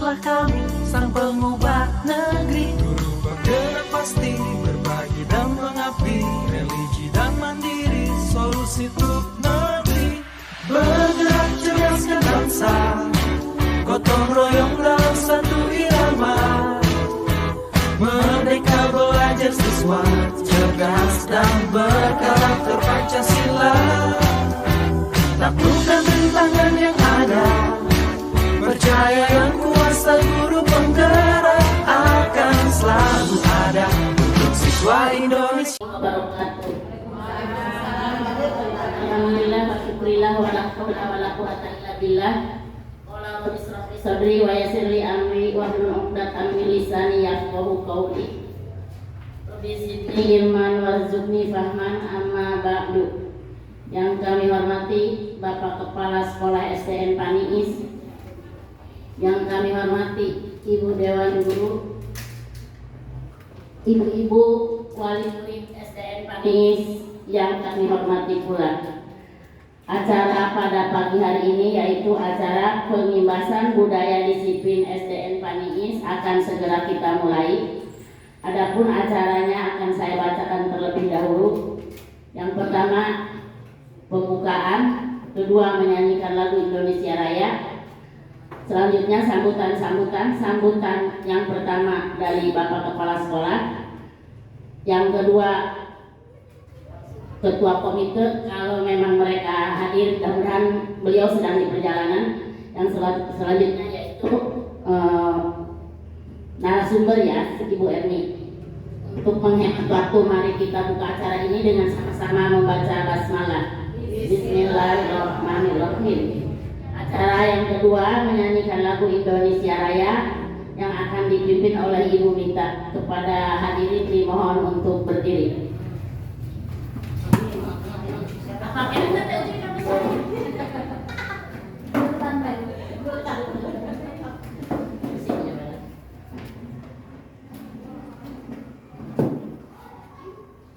utuslah kami, sang pengubah negeri. Guru bergerak pasti, berbagi dan mengabdi, religi dan mandiri, solusi untuk negeri. Bergerak cerdaskan bangsa, gotong royong dalam satu irama. Merdeka belajar siswa, cerdas dan berkarakter Pancasila. Taklukkan rintangan yang ada, percaya yang kuasa guru penggerak akan selalu ada untuk siswa Indonesia. Alhamdulillah wa syukurillah wa la haula wa la quwwata illa billah. Qala rabbi ishrah li sadri wa yassir li amri wahlul 'uqdatam min lisani yafqahu qawli. Rabbi zidni ilman warzuqni fahman, amma ba'du. Yang kami hormati Bapak Kepala Sekolah SDN Paniis, yang kami hormati Ibu Dewan Guru, Ibu-ibu wali murid SDN Paniis yang kami hormati pula. Acara pada pagi hari ini yaitu acara pengimbasan budaya disiplin SDN Paniis akan segera kita mulai. Adapun acaranya akan saya bacakan terlebih dahulu. Yang pertama pembukaan, kedua menyanyikan lagu Indonesia Raya. Selanjutnya sambutan yang pertama dari Bapak Kepala Sekolah, yang kedua Ketua Komite kalau memang mereka hadir, mudah-mudahan beliau sedang di perjalanan. Yang selanjutnya yaitu narasumber ya, Ibu Erni. Untuk menghemat waktu, mari kita buka acara ini dengan sama-sama membaca basmalah. Bismillahirrahmanirrahim. Acara yang kedua menyanyikan lagu Indonesia Raya yang akan dipimpin oleh Ibu Mita. Kepada hadirin dimohon untuk berdiri.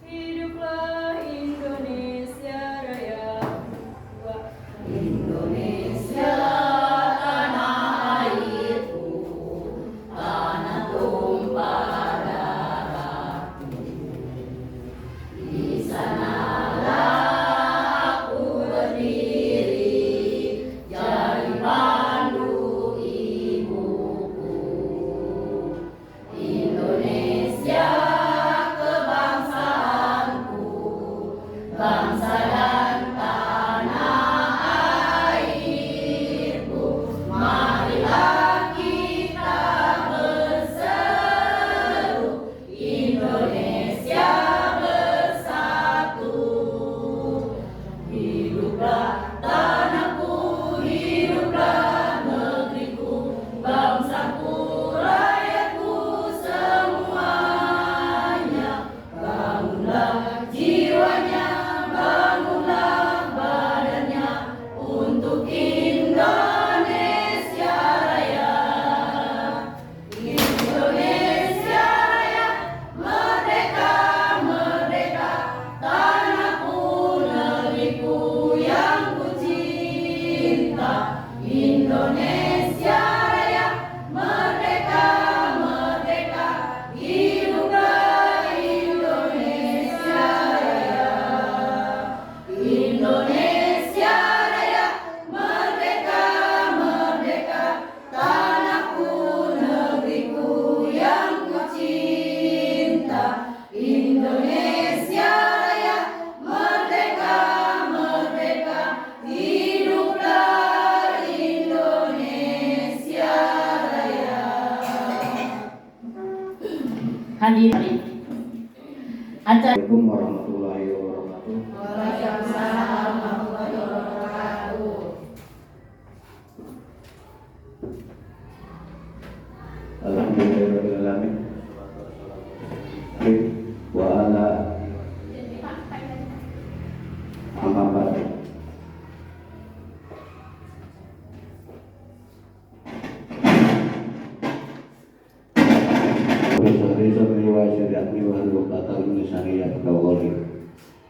Hiduplah Indonesia Raya. Indonesia tanah airku, tanah tumpah darahku. Di sanalah aku berdiri, jadi pandu ibuku. Indonesia kebangsaanku, bangsa dan tanah airku. Marilah kita berseru, Indonesia bersatu. Hiduplah tanahku, hiduplah negeriku, bangsaku, rakyatku semuanya. Bangunlah jiwanya, bangunlah badannya untuk Indonesia Raya. Indonesia Raya, merdeka, merdeka, tanahku, negeriku yang ku cinta. Indonesia Raya, merdeka, merdeka, hiduplah Indonesia Raya. Indonesia Raya, merdeka, merdeka, tanahku, negeriku yang ku cinta. Indonesia Raya, merdeka, merdeka, hiduplah Indonesia Raya. Hadirin acara Assalamualaikum warahmatullahi wabarakatuh. Waalaikumsalam warahmatullahi wabarakatuh. Alhamdulillahirrahmanirrahim. Wa ala amma ba'du.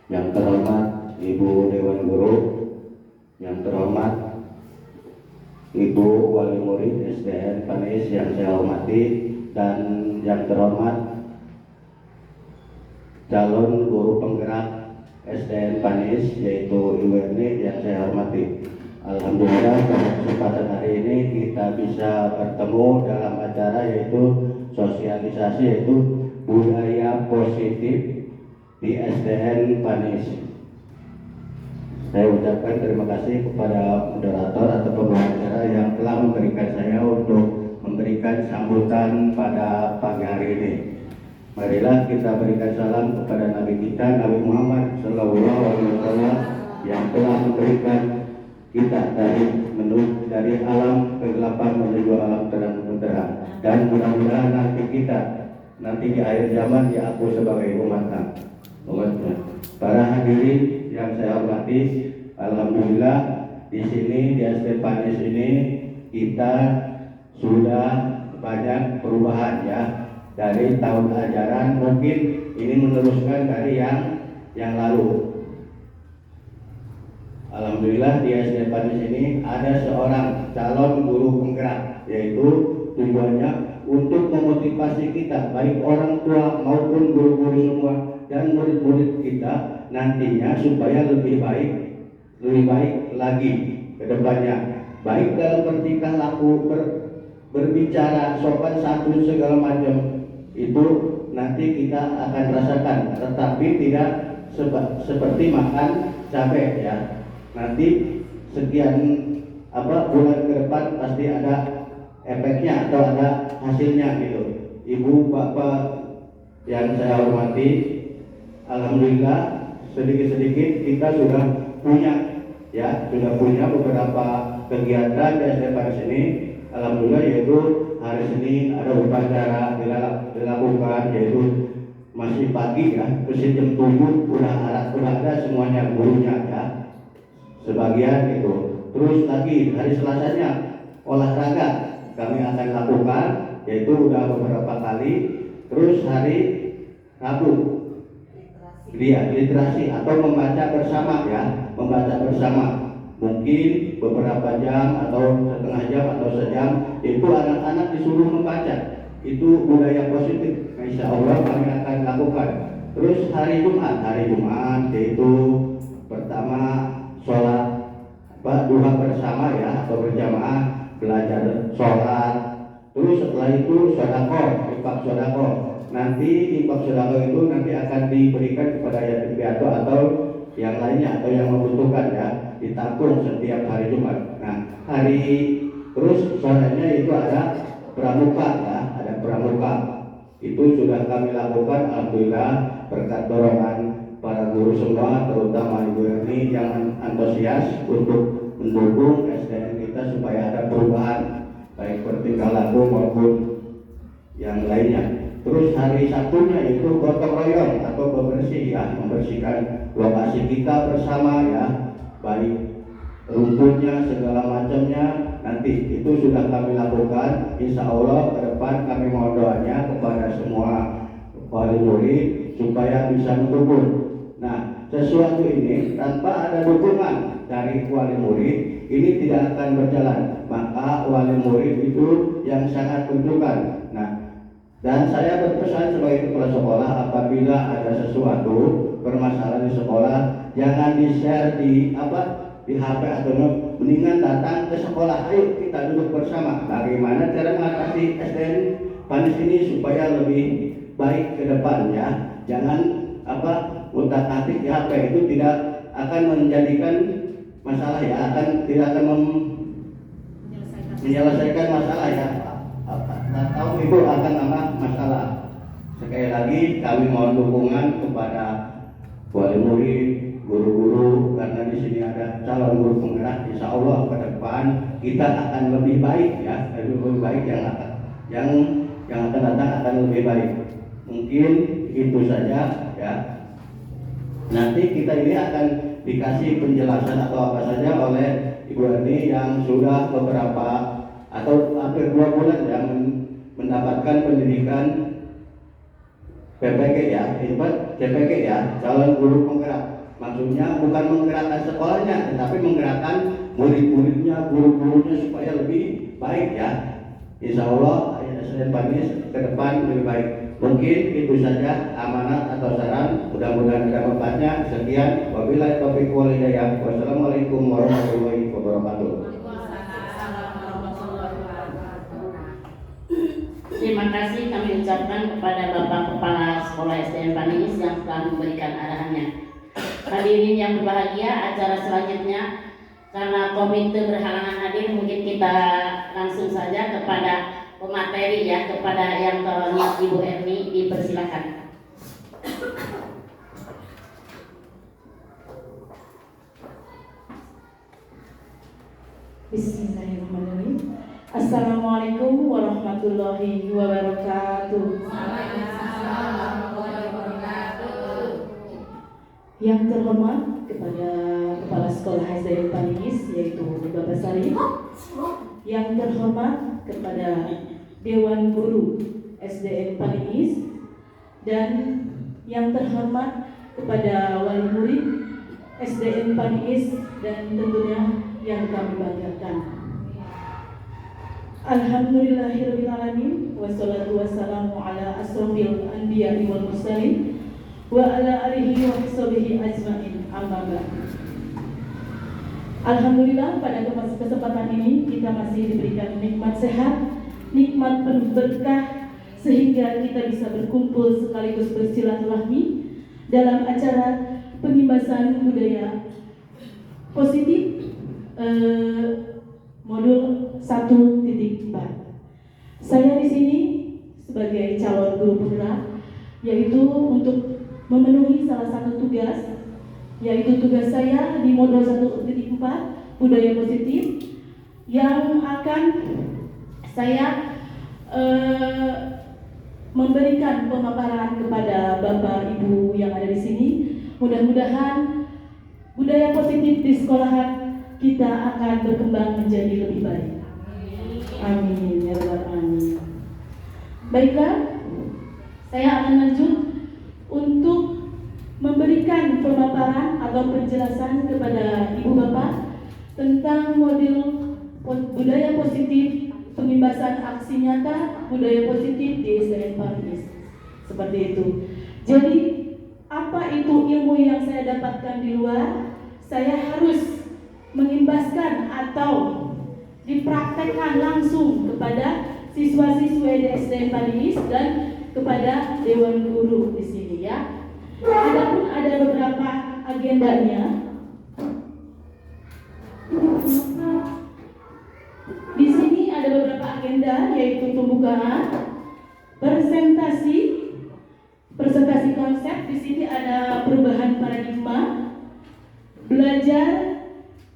Yang terhormat Ibu Dewan Guru, yang terhormat Ibu Wali Murid SDN Panis yang saya hormati, dan yang terhormat calon guru penggerak SDN Panis yaitu Ibu Erni yang saya hormati. Alhamdulillah pada kesempatan hari ini kita bisa bertemu dalam acara yaitu sosialisasi yaitu budaya positif di SDN Panis. Saya ucapkan terima kasih kepada moderator atau pembawa acara yang telah memberikan saya untuk memberikan sambutan pada pagi hari ini. Marilah kita berikan salam kepada Nabi kita, Nabi Muhammad SAW, yang telah memberikan kita dari alam kegelapan menuju alam terang benderang, dan mudah-mudahan nanti di akhir zaman diaku sebagai umatnya. Para hadirin yang saya hormati, alhamdulillah di sini di SDN Panis ini kita sudah banyak perubahan ya. Dari tahun ajaran mungkin ini meneruskan dari yang lalu. Alhamdulillah di SDN Panis ini ada seorang calon guru penggerak, yaitu tujuannya untuk memotivasi kita, baik orang tua maupun guru-guru semua dan murid-murid kita nantinya supaya lebih baik lagi ke depannya, baik dalam bertingkah laku, berbicara, sopan santun segala macam itu nanti kita akan rasakan, tetapi tidak seperti makan cabai ya. Nanti sekian bulan ke depan pasti ada efeknya atau ada hasilnya gitu. Ibu bapak yang saya hormati, alhamdulillah sedikit-sedikit kita sudah punya beberapa kegiatan di SDN Panis ini. Alhamdulillah, yaitu hari Senin ada upacara dilakukan, yaitu masih pagi ya, terus jam 7 udah ada semuanya gurunya ya, sebagian itu. Terus lagi hari Selasanya olahraga kami akan lakukan, yaitu udah beberapa kali. Terus hari Rabu literasi atau membaca bersama ya, mungkin beberapa jam atau setengah jam atau sejam, itu anak-anak disuruh membaca. Itu budaya positif, insya Allah kami akan lakukan. Terus hari Jumat yaitu pertama sholat duha bersama ya, atau berjamaah belajar sholat. Terus setelah itu infak sodako. Nanti infak sodako itu nanti akan diberikan kepada yatim piatu atau yang lainnya atau yang membutuhkan ya, ditabung setiap hari Jumat. Nah, terus sorenya itu ada pramuka ya, itu sudah kami lakukan. Alhamdulillah berkat dorongan para guru semua, terutama Ibu Erni yang antusias untuk mendukung SDN kita supaya ada perubahan baik bertingkah laku maupun yang lainnya. Terus hari Sabtunya itu gotong royong atau bebersih ya, membersihkan lokasi kita bersama ya, baik rumputnya segala macamnya. Nanti itu sudah kami lakukan. Insya Allah ke depan kami mohon doanya kepada semua wali murid supaya bisa mendukung. Nah, sesuatu ini tanpa ada dukungan dari wali murid ini tidak akan berjalan. Maka wali murid itu yang sangat menentukan. Nah, dan saya berpesan sebagai kepala sekolah, apabila ada sesuatu permasalahan di sekolah, jangan di-share di HP atau mendingan datang ke sekolah. Ayo kita duduk bersama. Bagaimana cara mengatasi SDN Panis ini supaya lebih baik ke depannya. Jangan utak-atik di HP, itu tidak akan menjadikan masalah ya, tidak akan menyelesaikan masalah ya. Tahu itu akan masalah. Sekali lagi kami mohon dukungan kepada wali murid, guru-guru, karena di sini ada calon guru penggerak. Insya Allah ke depan kita akan lebih baik ya, lebih baik yang akan datang akan lebih baik. Mungkin itu saja ya. Nanti kita ini akan dikasih penjelasan atau apa saja oleh Ibu Erni yang sudah beberapa atau hampir 2 bulan yang mendapatkan pendidikan PPG ya, CPG ya, calon guru penggerak. Maksudnya bukan menggerakkan sekolahnya, tetapi menggerakkan murid-muridnya, guru-gurunya supaya lebih baik ya. Insya Allah SDN Panis ke depan lebih baik. Mungkin itu saja amanat atau saran, mudah-mudahan ada manfaatnya. Sekian, wabillahi taufiq wal hidayah. Wassalamualaikum warahmatullahi wabarakatuh. Terima kasih kami ucapkan kepada Bapak Kepala Sekolah SDN Panis yang telah memberikan arahannya. Hadirin yang berbahagia, acara selanjutnya karena komite berhalangan hadir, mungkin kita langsung saja kepada pemateri ya, kepada yang terhormat Ibu Erni, dipersilakan. Bismillahirrahmanirrahim. Assalamualaikum warahmatullahi wabarakatuh. Yang terhormat kepada Kepala Sekolah SDN Panis yaitu Bapak Sarif. Yang terhormat kepada Dewan Guru SDN Panis, dan yang terhormat kepada wali murid SDN Panis, dan tentunya yang kami banggakan. Alhamdulillahirrahmanirrahim. Wassalatu wassalamu ala asrofil anbiya'i wal mursalin wa ala alihi wa sahbihi ajma'in, amma ba'd. Alhamdulillah, pada kesempatan ini kita masih diberikan nikmat sehat, nikmat penuh berkah, sehingga kita bisa berkumpul sekaligus bersilaturahmi dalam acara pengimbasan budaya positif modul 1.4. Saya di sini sebagai calon guru penggerak, yaitu untuk memenuhi salah satu tugas, yaitu tugas saya di modul 1.4 budaya positif, yang akan saya memberikan pemaparan kepada Bapak Ibu yang ada di sini. Mudah-mudahan budaya positif di sekolahan kita akan berkembang menjadi lebih baik. Amin ya rabbal alamin. Baiklah, saya akan lanjut untuk memberikan pemaparan atau penjelasan kepada Ibu Bapak tentang modul budaya positif, pengimbasan aksi nyata budaya positif di SDN Panis. Seperti itu. Jadi, apa itu ilmu yang saya dapatkan di luar? Saya harus mengimbaskan atau dipraktekkan langsung kepada siswa-siswa di SDN Panis dan kepada Dewan Guru di sini ya. Adapun ada beberapa agendanya. Di sini ada beberapa agenda, yaitu pembukaan, presentasi konsep. Di sini ada perubahan paradigma, belajar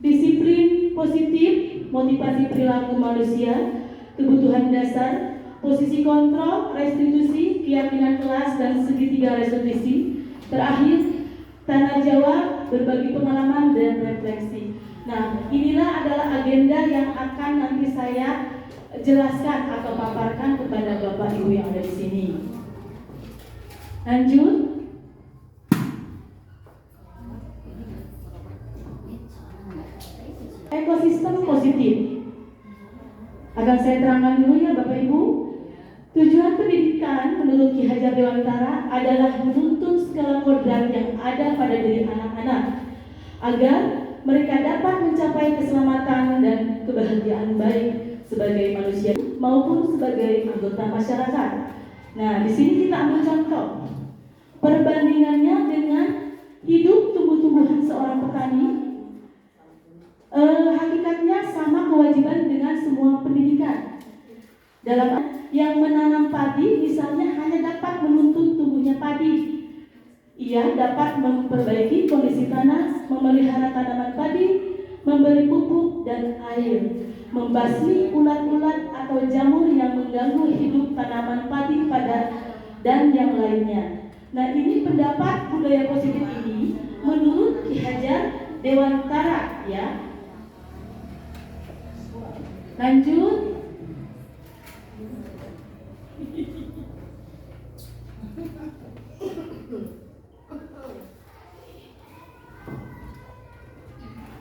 disiplin positif, motivasi perilaku manusia, kebutuhan dasar, posisi kontrol, restitusi, keyakinan kelas, dan segitiga restitusi. Terakhir, tanya jawab, berbagi pengalaman, dan refleksi. Nah, inilah adalah agenda yang akan nanti saya jelaskan atau paparkan kepada Bapak Ibu yang ada di sini. Lanjut. Ekosistem positif. Akan saya terangkan dulu ya Bapak Ibu. Tujuan pendidikan menurut Ki Hajar Dewantara adalah menuntun segala kodrat yang ada pada diri anak-anak agar mereka dapat mencapai keselamatan dan kebahagiaan baik sebagai manusia maupun sebagai anggota masyarakat. Nah, di sini kita ambil contoh perbandingannya dengan hidup tumbuh-tumbuhan seorang petani. Hakikatnya sama kewajiban dengan semua pendidikan. Dalam yang menanam padi misalnya hanya dapat menuntun tumbuhnya padi. Ia dapat memperbaiki kondisi tanah, memelihara tanaman padi, memberi pupuk dan air, membasmi ulat-ulat atau jamur yang mengganggu hidup tanaman padi dan yang lainnya. Nah, ini pendapat budaya positif ini menurut Ki Hajar Dewantara ya. Lanjut.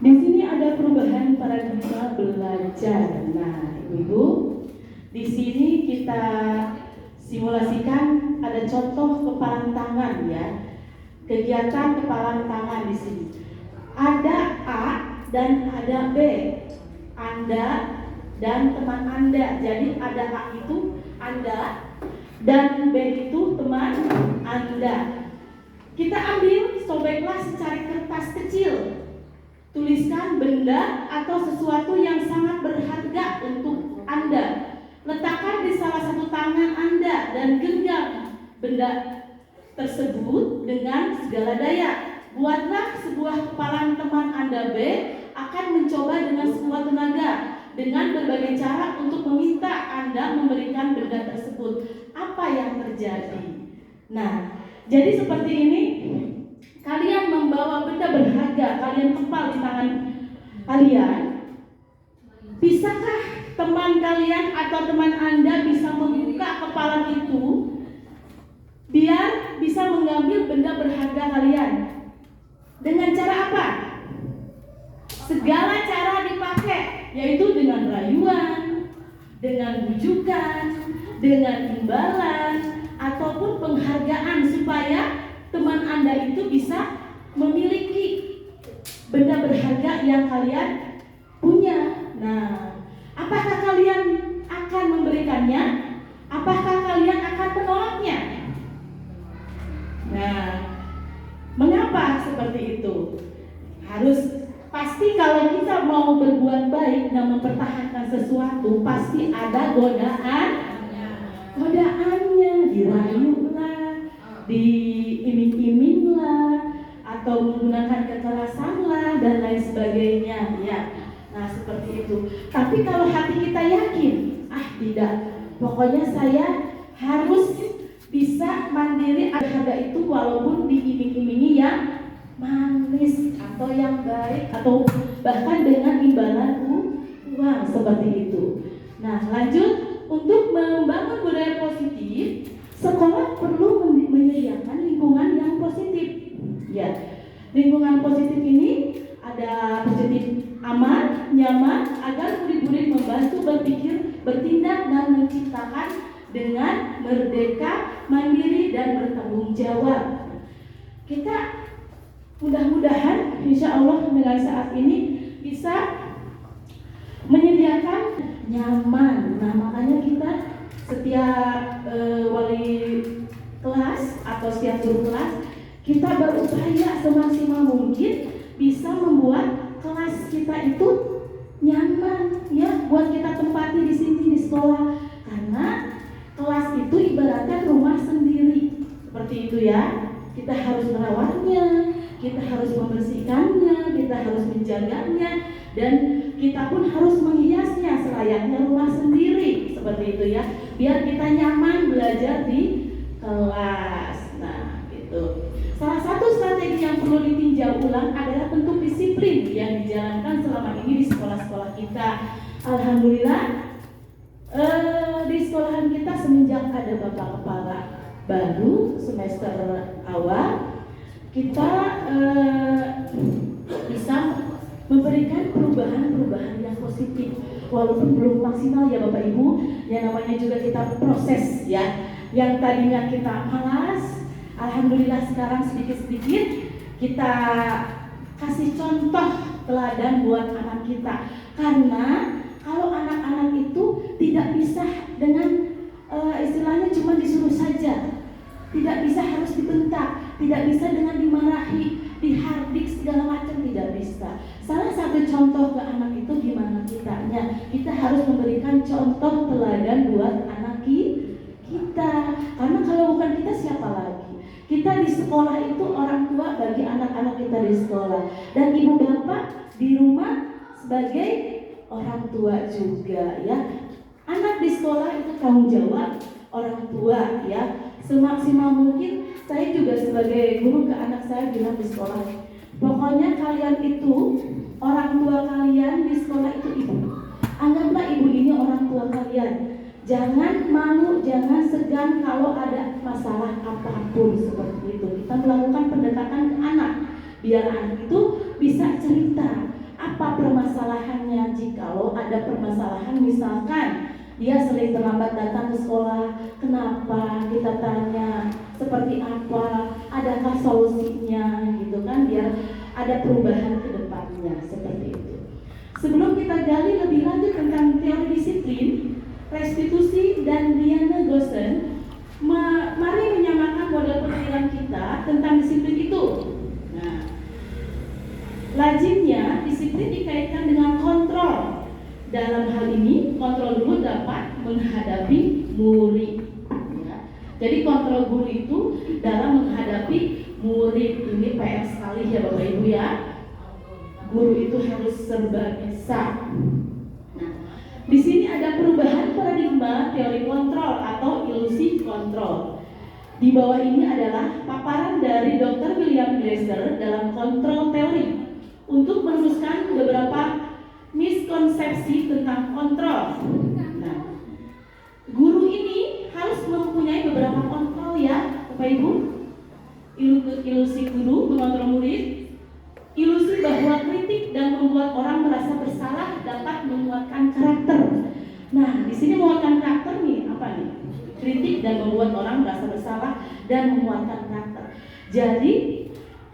Di sini ada perubahan paradigma. sama-sama belajar. Nah, Ibu-ibu, di sini kita simulasikan ada contoh kepalan tangan ya. Kegiatan kepalan tangan di sini. Ada A dan ada B. Anda dan teman Anda. Jadi ada A itu Anda dan B itu teman Anda. Kita ambil, sobeklah secari kertas kecil. Tuliskan benda atau sesuatu yang sangat berharga untuk Anda. Letakkan di salah satu tangan Anda dan genggam benda tersebut dengan segala daya. Buatlah sebuah kepalan. Teman Anda B akan mencoba dengan sekuat tenaga dengan berbagai cara untuk meminta Anda memberikan benda tersebut. Apa yang terjadi? Nah, jadi seperti ini. Kalian membawa benda berharga, kalian kepal di tangan kalian. Bisakah teman kalian atau teman Anda bisa membuka kepalan itu biar bisa mengambil benda berharga kalian? Dengan cara apa? Segala cara dipakai, yaitu dengan rayuan, dengan bujukan, dengan imbalan, ataupun penghargaan supaya teman Anda itu bisa memiliki benda berharga yang kalian punya. Nah, apakah kalian akan memberikannya? Apakah kalian akan menolaknya? Nah, mengapa seperti itu? Pasti kalau kita mau berbuat baik dan mempertahankan sesuatu, pasti ada godaannya, dirayu lah, diiming-iming lah, atau menggunakan kekerasan lah, dan lain sebagainya ya. Nah, seperti itu. Tapi kalau hati kita yakin, tidak, pokoknya saya harus bisa mandiri, harga itu walaupun diiming-imingi yang manis atau yang baik, atau bahkan dengan imbalan uang, seperti itu. Nah, lanjut. Untuk membangun budaya positif, sekolah perlu menyediakan lingkungan yang positif. Ya, lingkungan positif ini ada positif, aman, nyaman, agar murid-murid membantu berpikir, bertindak, dan menciptakan dengan merdeka, mandiri, dan bertanggung jawab. Kita mudah-mudahan, insya Allah dengan saat ini bisa menyediakan nyaman. Nah, makanya kita setiap wali kelas atau setiap guru kelas, kita berupaya semaksimal mungkin bisa membuat kelas kita itu nyaman ya, buat kita tempati di sini di sekolah. Karena kelas itu ibaratnya rumah sendiri, seperti itu ya. Kita harus merawatnya, kita harus membersihkannya, kita harus menjaganya, dan kita pun harus menghiasnya selayaknya rumah sendiri, seperti itu ya, biar kita nyaman belajar di kelas. Nah, gitu. Salah satu strategi yang perlu ditinjau ulang adalah bentuk disiplin yang dijalankan selama ini di sekolah-sekolah kita. Alhamdulillah, di sekolahan kita semenjak ada Bapak Kepala baru semester awal, kita bisa memberikan perubahan-perubahan yang positif, walaupun belum maksimal ya Bapak Ibu. Yang namanya juga kita proses ya. Yang tadinya kita malas, alhamdulillah sekarang sedikit-sedikit kita kasih contoh teladan buat anak kita. Karena kalau anak-anak itu tidak bisa dengan istilahnya cuma disuruh saja, tidak bisa harus dibentak, tidak bisa dengan dimarahi, dihardik segala macam, tidak bisa. Salah satu contoh ke anak itu gimana kitanya? Kita harus memberikan contoh teladan buat anak kita. Karena kalau bukan kita siapa lagi? Kita di sekolah itu orang tua bagi anak-anak kita di sekolah, dan ibu bapak di rumah sebagai orang tua juga ya. Anak di sekolah itu tanggung jawab orang tua ya. Semaksimal mungkin saya juga sebagai guru ke anak saya bilang di sekolah, pokoknya kalian itu, orang tua kalian di sekolah itu ibu. Anggaplah ibu ini orang tua kalian. Jangan malu, jangan segan kalau ada masalah apapun seperti itu. Kita melakukan pendekatan ke anak, biar anak itu bisa cerita apa permasalahannya. Jikalau ada permasalahan, misalkan dia sering terlambat datang ke sekolah, kenapa? Kita tanya seperti apa, adakah solusinya gitu kan, biar ada perubahan ke depannya, seperti itu. Sebelum kita gali lebih lanjut tentang teori disiplin, restitusi dan Diana Gosen, mari menyamakan model pemikiran kita tentang disiplin itu. Nah, lazimnya disiplin dikaitkan dengan kontrol. Dalam hal ini, kontrol guru dapat menghadapi murid. Ya. Jadi kontrol guru itu dalam menghadapi murid. Ini PR sekali ya Bapak Ibu ya. Guru itu harus serba bisa. Nah, di sini ada perubahan paradigma teori kontrol atau ilusi kontrol. Di bawah ini adalah paparan dari Dr. William Glasser dalam kontrol teori untuk merumuskan beberapa miskonsepsi tentang kontrol. Nah, guru ini harus mempunyai beberapa kontrol ya, Bapak Ibu. Ilusi guru mengontrol murid. Ilusi bahwa kritik dan membuat orang merasa bersalah dapat menguatkan karakter. Nah, di sini menguatkan karakter nih, apa nih? Kritik dan membuat orang merasa bersalah dan menguatkan karakter. Jadi,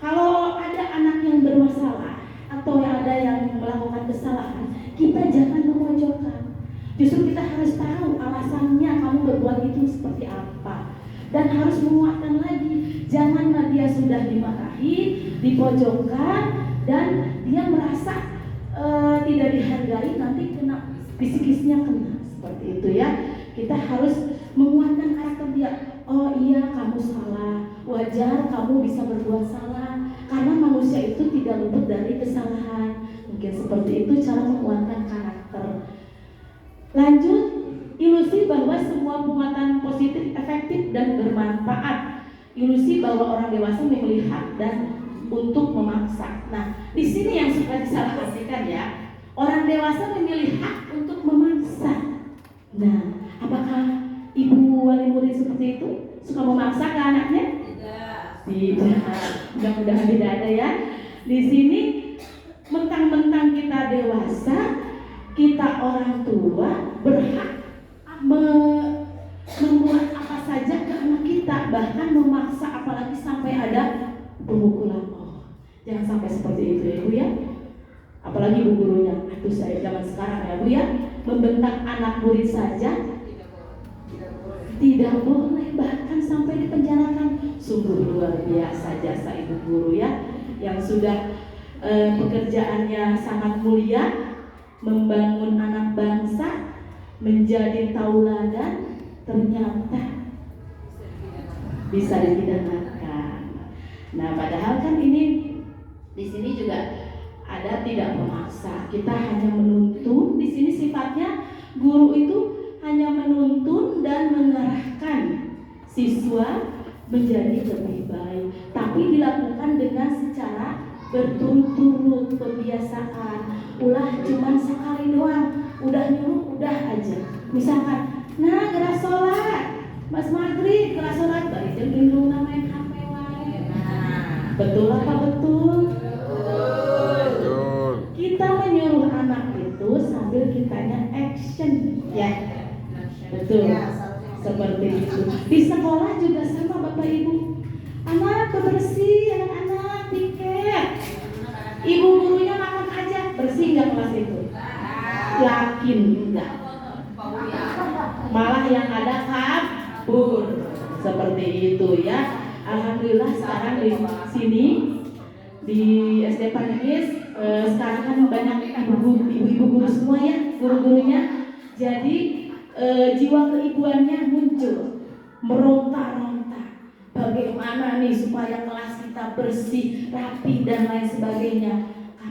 kalau ada anak yang bermasalah atau ada yang melakukan kesalahan, kita jangan memojokkan. Justru kita harus tahu alasannya kamu berbuat itu seperti apa, dan harus menguatkan lagi. Janganlah dia sudah dimarahi, dipojokkan, dan dia merasa tidak dihargai, nanti kena psikisnya kena, seperti itu ya. Kita harus menguatkan karakter dia. Oh iya, kamu salah, wajar kamu bisa berbuat salah, karena manusia itu tidak luput dari kesalahan. Mungkin seperti itu cara menguatkan karakter. Lanjut, ilusi bahwa semua penguatan positif efektif dan bermanfaat. Ilusi bahwa orang dewasa memilih hak dan untuk memaksa. Nah, di sini yang suka disalahkan ya. Orang dewasa memilih hak untuk memaksa. Nah, apakah ibu wali murid seperti itu suka memaksa ke anaknya? Tidak. Mudah-mudahan tidak ada ya. Di sini mentang-mentang kita dewasa, kita orang tua berhak membuat apa saja ke anak kita, bahkan memaksa, apalagi sampai ada pemukulan. Oh, jangan sampai seperti itu ya Bu ya. Apalagi ibu gurunya, aduh saya zaman sekarang ya Bu ya, membentak anak murid saja tidak boleh, bahkan sampai dipenjarakan. Sungguh luar biasa jasa ibu guru ya, yang sudah pekerjaannya sangat mulia, membangun anak bangsa menjadi tauladan, ternyata bisa dipidanakan. Nah, padahal kan ini di sini juga ada tidak memaksa, kita hanya menuntun. Di sini sifatnya guru itu hanya menuntun dan mengarahkan siswa menjadi lebih baik, tapi dilakukan dengan secara berturut-turut, pembiasaan. Ulah cuman sekali doang, udah nyuruh udah aja. Misalkan, nah gerak sholat, Mas Maghrib gerak sholat, bari jeung lindungna main HP wae. Nah, betul apa betul? Betul. Kita menyuruh anak itu sambil kitanya action, ya. Betul. Seperti itu. Di sekolah juga sama Bapak Ibu. Anak bersih, anak-anak piket. Ibu gurunya makan aja, bersih nggak kelas itu? Yakin enggak? Malah yang ada kabur. Seperti itu ya. Alhamdulillah sekarang di sini di SD Paningis sekarang kan banyak ibu-ibu guru semua ya, guru-gurunya. Jadi jiwa keibuannya muncul, meronta-ronta. Bagaimana nih supaya kelas kita bersih, rapi dan lain sebagainya.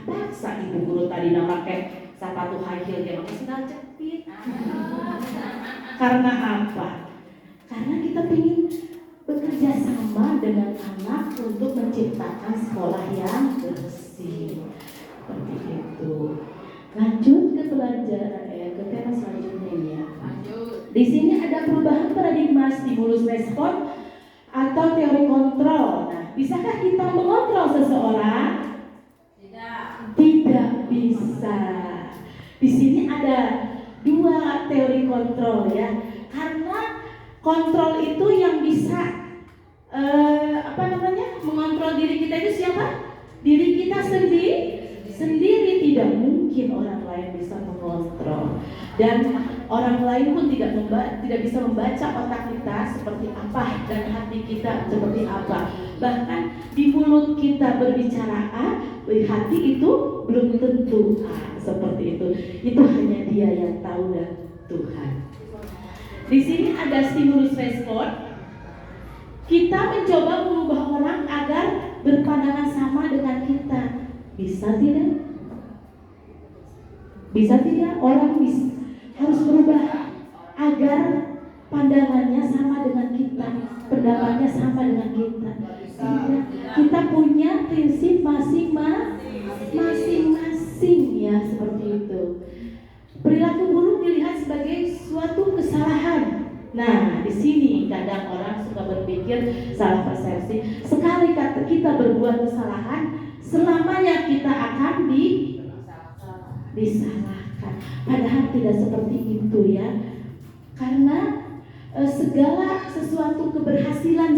Paksa ibu guru tadi pakai sepatu high heel, dia pakai sandal jepit. Karena apa? Karena kita ingin bekerja sama dengan anak untuk menciptakan sekolah yang bersih. Seperti itu. Lanjut ke pelajaran ke tema selanjutnya ya. Di sini ada perubahan paradigma stimulus respon atau teori kontrol. Nah, bisakah kita mengontrol seseorang? Tidak bisa. bisa. Di sini ada dua teori kontrol ya. Karena kontrol itu yang bisa mengontrol diri kita itu siapa? Diri kita sendiri. Tidak mungkin orang lain bisa mengontrol, dan orang lain pun tidak bisa membaca otak kita seperti apa dan hati kita seperti apa. Bahkan di mulut kita berbicara A, di hati itu belum tentu A, seperti itu. Itu hanya Dia yang tahu dan Tuhan. Di sini ada stimulus respon. Kita mencoba mengubah orang agar berpandangan sama dengan kita. Bisa tidak? Bisa tidak? Orang harus berubah agar pandangannya sama dengan kita, pendapatnya sama dengan kita. Tidak. Kita punya prinsip masing-masing ya, seperti itu. Perilaku buruk dilihat sebagai suatu kesalahan. Nah, di sini kadang orang suka berpikir salah persepsi. Sekali kita berbuat kesalahan, selamanya kita akan disalahkan. Padahal tidak seperti itu ya. Karena segala sesuatu keberhasilan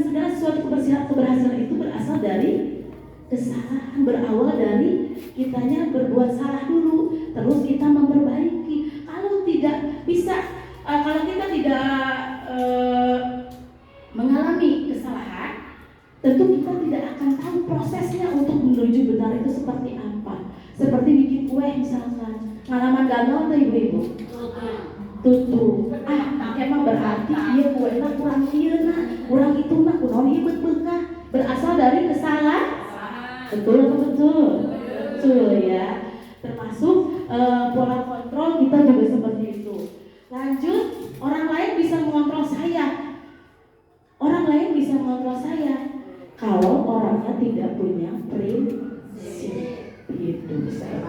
itu berasal dari kesalahan, berawal dari kitanya berbuat salah dulu, terus kita memperbaiki. Kalau kita tidak mengalami kesalahan, tentu kita tidak akan tahu prosesnya untuk menuju benar itu seperti apa. Seperti bikin kue misalkan, pengalaman gagal tuh ibu-ibu. Tutup. Emang berarti dia kuenya kurang kurang itu mah kunaon ieu bekah. Berasal dari kesalahan. Betul atau betul? Betul ya. Termasuk pola kontrol kita juga seperti itu. Lanjut, orang lain bisa mengontrol saya. Orang lain bisa mengontrol saya kalau orangnya tidak punya prinsip. Itu saya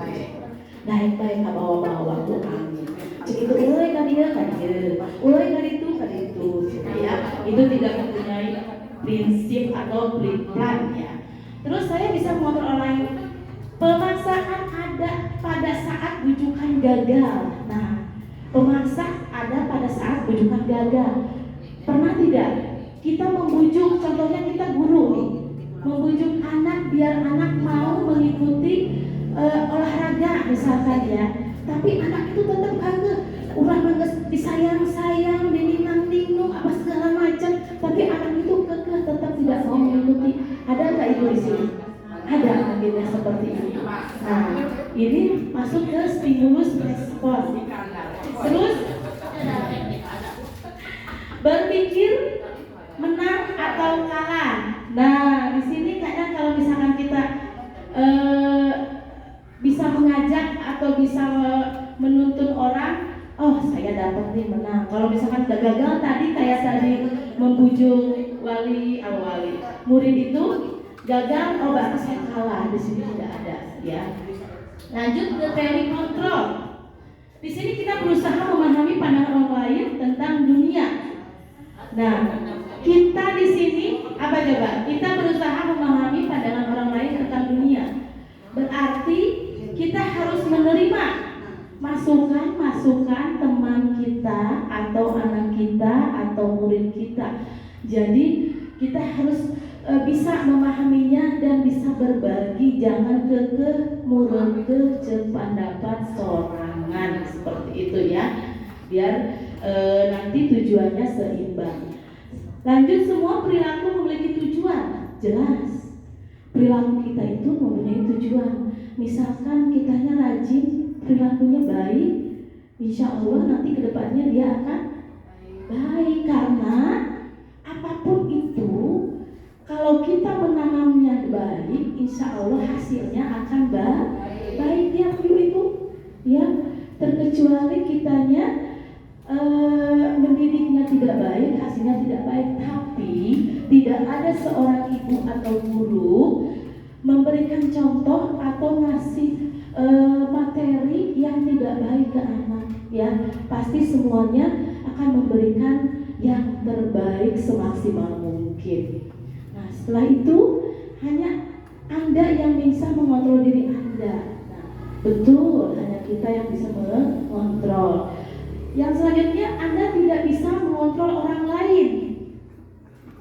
baik-baik ke bawah-bawah tuh angin. Itu ulai ka dieu, ulai ka ditu ya. Itu tidak mempunyai prinsip atau plan ya. Terus saya bisa mengontrol orang lain. Pemaksaan ada pada saat bujukan gagal. Nah, pemaksa ada pada saat bujukan gagal. Pernah tidak kita membujuk, contohnya kita guru nih, membujuk anak biar anak mau mengikuti olahraga misalkan ya, tapi anak itu tetap kagak, urang mangges disayang-sayang, dininang-ninung apa segala macam, tapi anak itu kekeh tetap tidak mau mengikuti. Ada nggak ibu di sini? Ada akhirnya seperti ini. Nah, ini masuk ke stimulus respon. Terus berpikir menang atau kalah. Nah, di sini kayaknya kalau misalkan kita bisa mengajak atau bisa menuntun orang, oh saya dapat nih menang. Kalau misalkan gagal tadi kayak tadi membujuk murid itu gagal, oh berarti saya kalah. Di sini tidak ada ya. Lanjut ke teori kontrol. Di sini kita berusaha memahami pandangan orang lain tentang dunia. Nah, kita di sini apa coba? Kita berusaha memahami pandangan orang lain tentang dunia. Berarti kita harus menerima masukan teman kita atau anak kita atau murid kita. Jadi kita harus bisa memahaminya dan bisa berbagi, jangan kekeh murengkeh jeung pendapat sorangan seperti itu ya. Biar nanti tujuannya seimbang. Lanjut, semua perilaku memiliki tujuan. Jelas perilaku kita itu mempunyai tujuan. Misalkan kitanya rajin, perilakunya baik, insya Allah nanti kedepannya dia akan baik. Karena apapun itu, kalau kita menanamnya baik, insya Allah hasilnya akan baik ya ibu-ibu ya. Terkecuali kitanya mendidiknya tidak baik, hasilnya tidak baik. Tapi tidak ada seorang ibu atau guru memberikan contoh atau ngasih materi yang tidak baik ke anak ya. Pasti semuanya akan memberikan yang terbaik semaksimal mungkin. Nah, setelah itu hanya Anda yang bisa mengontrol diri Anda. Nah, Betul, hanya kita yang bisa mengontrol. Yang selanjutnya, Anda tidak bisa mengontrol orang lain.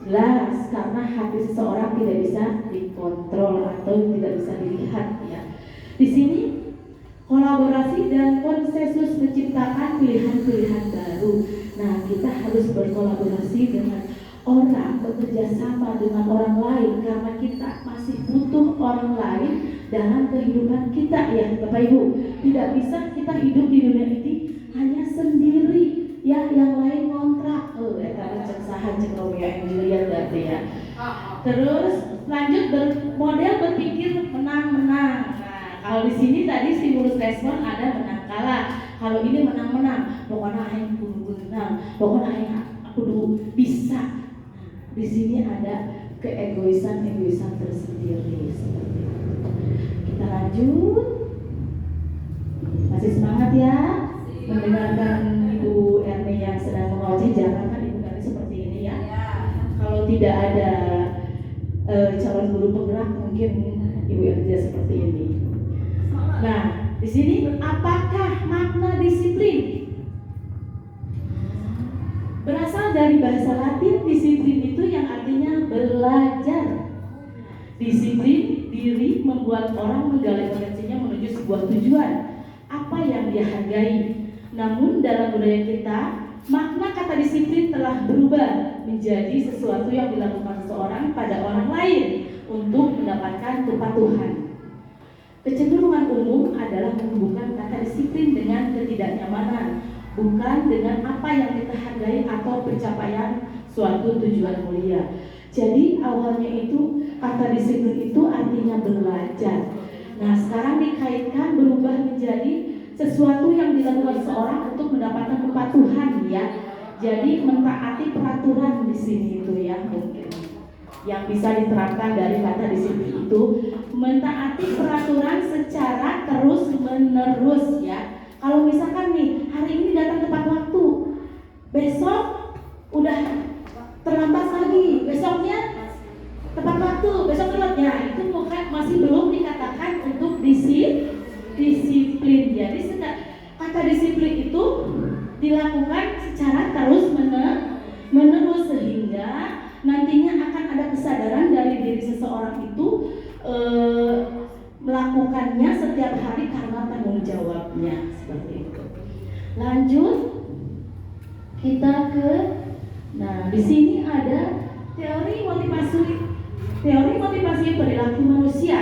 Jelas, karena hati seseorang tidak bisa dikontrol atau tidak bisa dilihat ya. Di sini kolaborasi dan konsensus menciptakan pilihan-pilihan baru. Nah, kita harus berkolaborasi dengan orang, bekerja sama dengan orang lain karena kita masih butuh orang lain dalam kehidupan kita ya Bapak Ibu. Tidak bisa kita hidup di dunia ini hanya sendiri ya, yang lain ngontrak. Karena ceksahan cek Romeo and Juliet berarti ya. Terus lanjut model berpikir menang-menang. Nah, kalau di sini tadi stimulus respon ada menang kalah. Kalau ini menang-menang, pokoknya aing kudu menang, pokoknya aing kudu bisa. Di sini ada keegoisan tersendiri seperti itu. Kita lanjut. Masih semangat ya mendengarkan Ibu Erni yang sedang mengoceh. Jangan kan Ibu Erni seperti ini ya. Kalau tidak ada calon guru penggerak mungkin Ibu Erni seperti ini. Nah, di sini apakah makna disiplin? Berasal dari bahasa Latin disiplin itu yang artinya belajar. Disiplin diri membuat orang menggali potensinya menuju sebuah tujuan, apa yang dia hargai. Namun dalam budaya kita, makna kata disiplin telah berubah menjadi sesuatu yang dilakukan seseorang pada orang lain untuk mendapatkan kepatuhan. Kecenderungan umum adalah menghubungkan kata disiplin dengan ketidaknyamanan, bukan dengan apa yang kita hargai atau pencapaian suatu tujuan mulia. Jadi awalnya itu kata disiplin itu artinya belajar. Nah, sekarang dikaitkan berubah menjadi sesuatu yang dilakukan seorang untuk mendapatkan kepatuhan ya. Jadi mentaati peraturan di sini itu ya mungkin. Yang bisa diterapkan dari kata disiplin itu mentaati peraturan secara terus menerus ya. Kalau misalkan nih hari ini datang tepat waktu, besok udah terlambat lagi, besoknya tepat waktu, besok telat ya, itu masih belum dikatakan untuk disiplin. Jadi kata disiplin itu dilakukan secara terus menerus sehingga nantinya akan ada kesadaran dari diri seseorang itu melakukannya setiap hari karena tanggung jawabnya seperti itu. Lanjut kita ke, nah di sini ada teori motivasi perilaku manusia.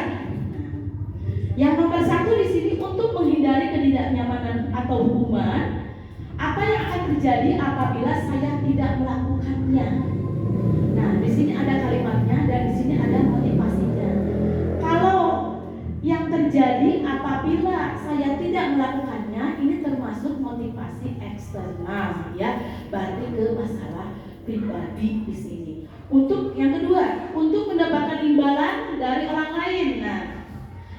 Yang nomor 1 di sini untuk menghindari ketidaknyamanan atau hukuman, apa yang akan terjadi apabila saya tidak melakukannya. Nah di sini ada kalimatnya dan di sini ada motivasinya. Kalau yang terjadi apabila saya tidak melakukannya, ini termasuk motivasi eksternal ya, berarti ke masalah pribadi di sini. Untuk yang kedua, untuk mendapatkan imbalan dari orang lain. Nah,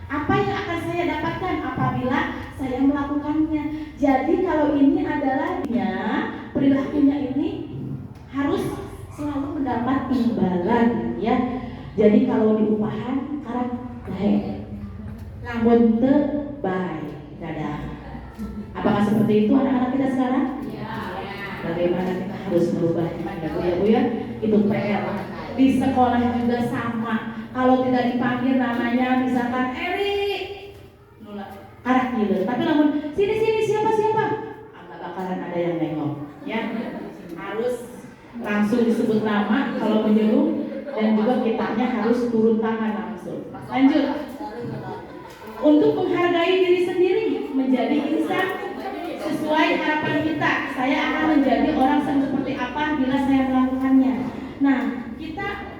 apa yang akan saya dapatkan apabila saya melakukannya? Jadi kalau ini adalah perilakunya ini harus selalu mendapat imbalan ya. Jadi kalau di upahan karang namun terbaik, dadah. Apakah seperti itu anak-anak kita sekarang? Ya. Bagaimana kita harus merubahnya ya Bu ya? Itu PR. Di sekolah juga sama. Kalau tidak dipanggil namanya misalkan Eri, karak gitu. Tapi namun sini siapa? Nggak bakalan ada yang nengok, ya. Harus langsung disebut nama kalau menyuruh dan juga kitanya harus turun tangan langsung. Lanjut. Untuk menghargai diri sendiri, menjadi insan sesuai harapan kita. Saya akan menjadi orang seperti apa bila saya melakukannya. Nah, kita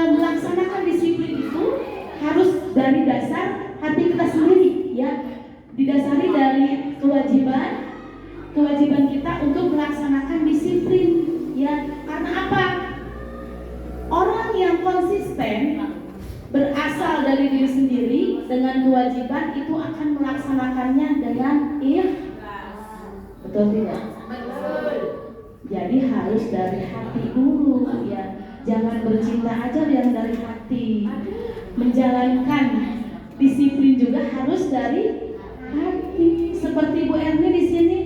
melaksanakan disiplin itu harus dari dasar hati kita sendiri, ya. Didasari dari kewajiban kita untuk melaksanakan disiplin, ya. Karena apa? Orang yang konsisten berasal dari diri sendiri dengan kewajiban itu akan melaksanakannya dengan ikhlas. Betul tidak? Betul. Jadi harus dari hati dulu ya. Jangan bercinta aja yang dari hati. Menjalankan disiplin juga harus dari hati. Seperti Bu Erni di sini.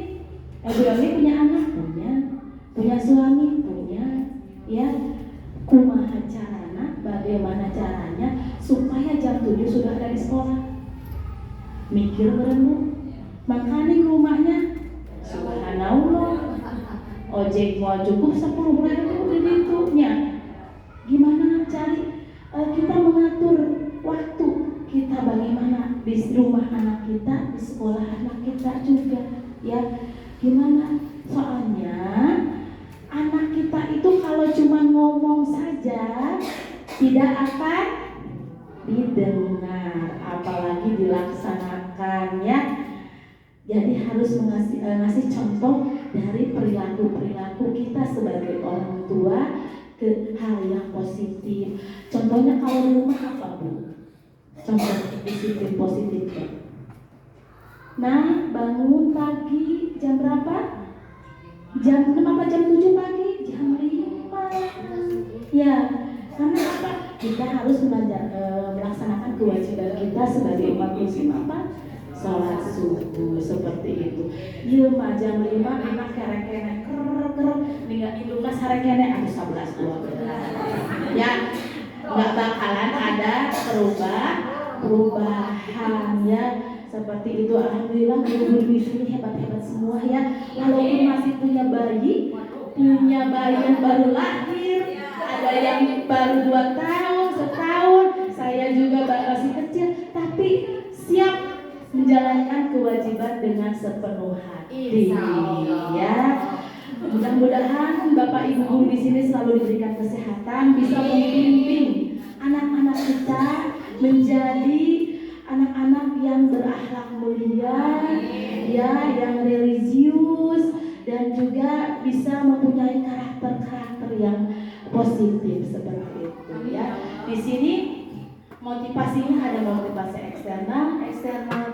Bu Erni punya anak, punya suami, ya. Kumaha carana, bagaimana caranya supaya jam 7 sudah ada di sekolah. Mikir beremu, makanya rumahnya subhanallah, ojek mau cukup 10.000 di ditutnya. Gimana cari kita mengatur waktu kita, bagaimana di rumah anak kita, di sekolah anak kita juga, ya. Gimana? Soalnya anak kita itu kalau cuma ngomong saja tidak akan didengar, apalagi dilaksanakan, ya. Jadi harus ngasih contoh dari perilaku kita sebagai orang tua ke hal yang positif. Contohnya kalau di rumah apa, Bu? Contoh disiplin positifnya. Nah, bangun pagi jam berapa? Jam 6 apa jam 7 pagi? Jam 5. Ya, karena apa? Kita harus melaksanakan kewajiban kita sebagai umat muslim apa? Sholat subuh, seperti itu. Iya mah jam 5 enak kerek-kerek ninggal indungna sarekene anu 11 12. Ya, enggak bakalan ada perubahan, ya. Seperti itu. Alhamdulillah guru-guru di sini hebat-hebat semua, ya. Walaupun masih punya bayi yang baru lahir, ada yang baru 2 tahun, setahun, saya juga masih kecil, tapi siap menjalankan kewajiban dengan sepenuh hati, ya. Mudah-mudahan Bapak Ibu guru di sini selalu diberikan kesehatan, bisa membimbing anak-anak kita menjadi anak-anak yang berakhlak mulia, ya, yang religius, dan juga bisa mempunyai karakter-karakter yang positif seperti itu, ya. Di sini motivasinya ada motivasi eksternal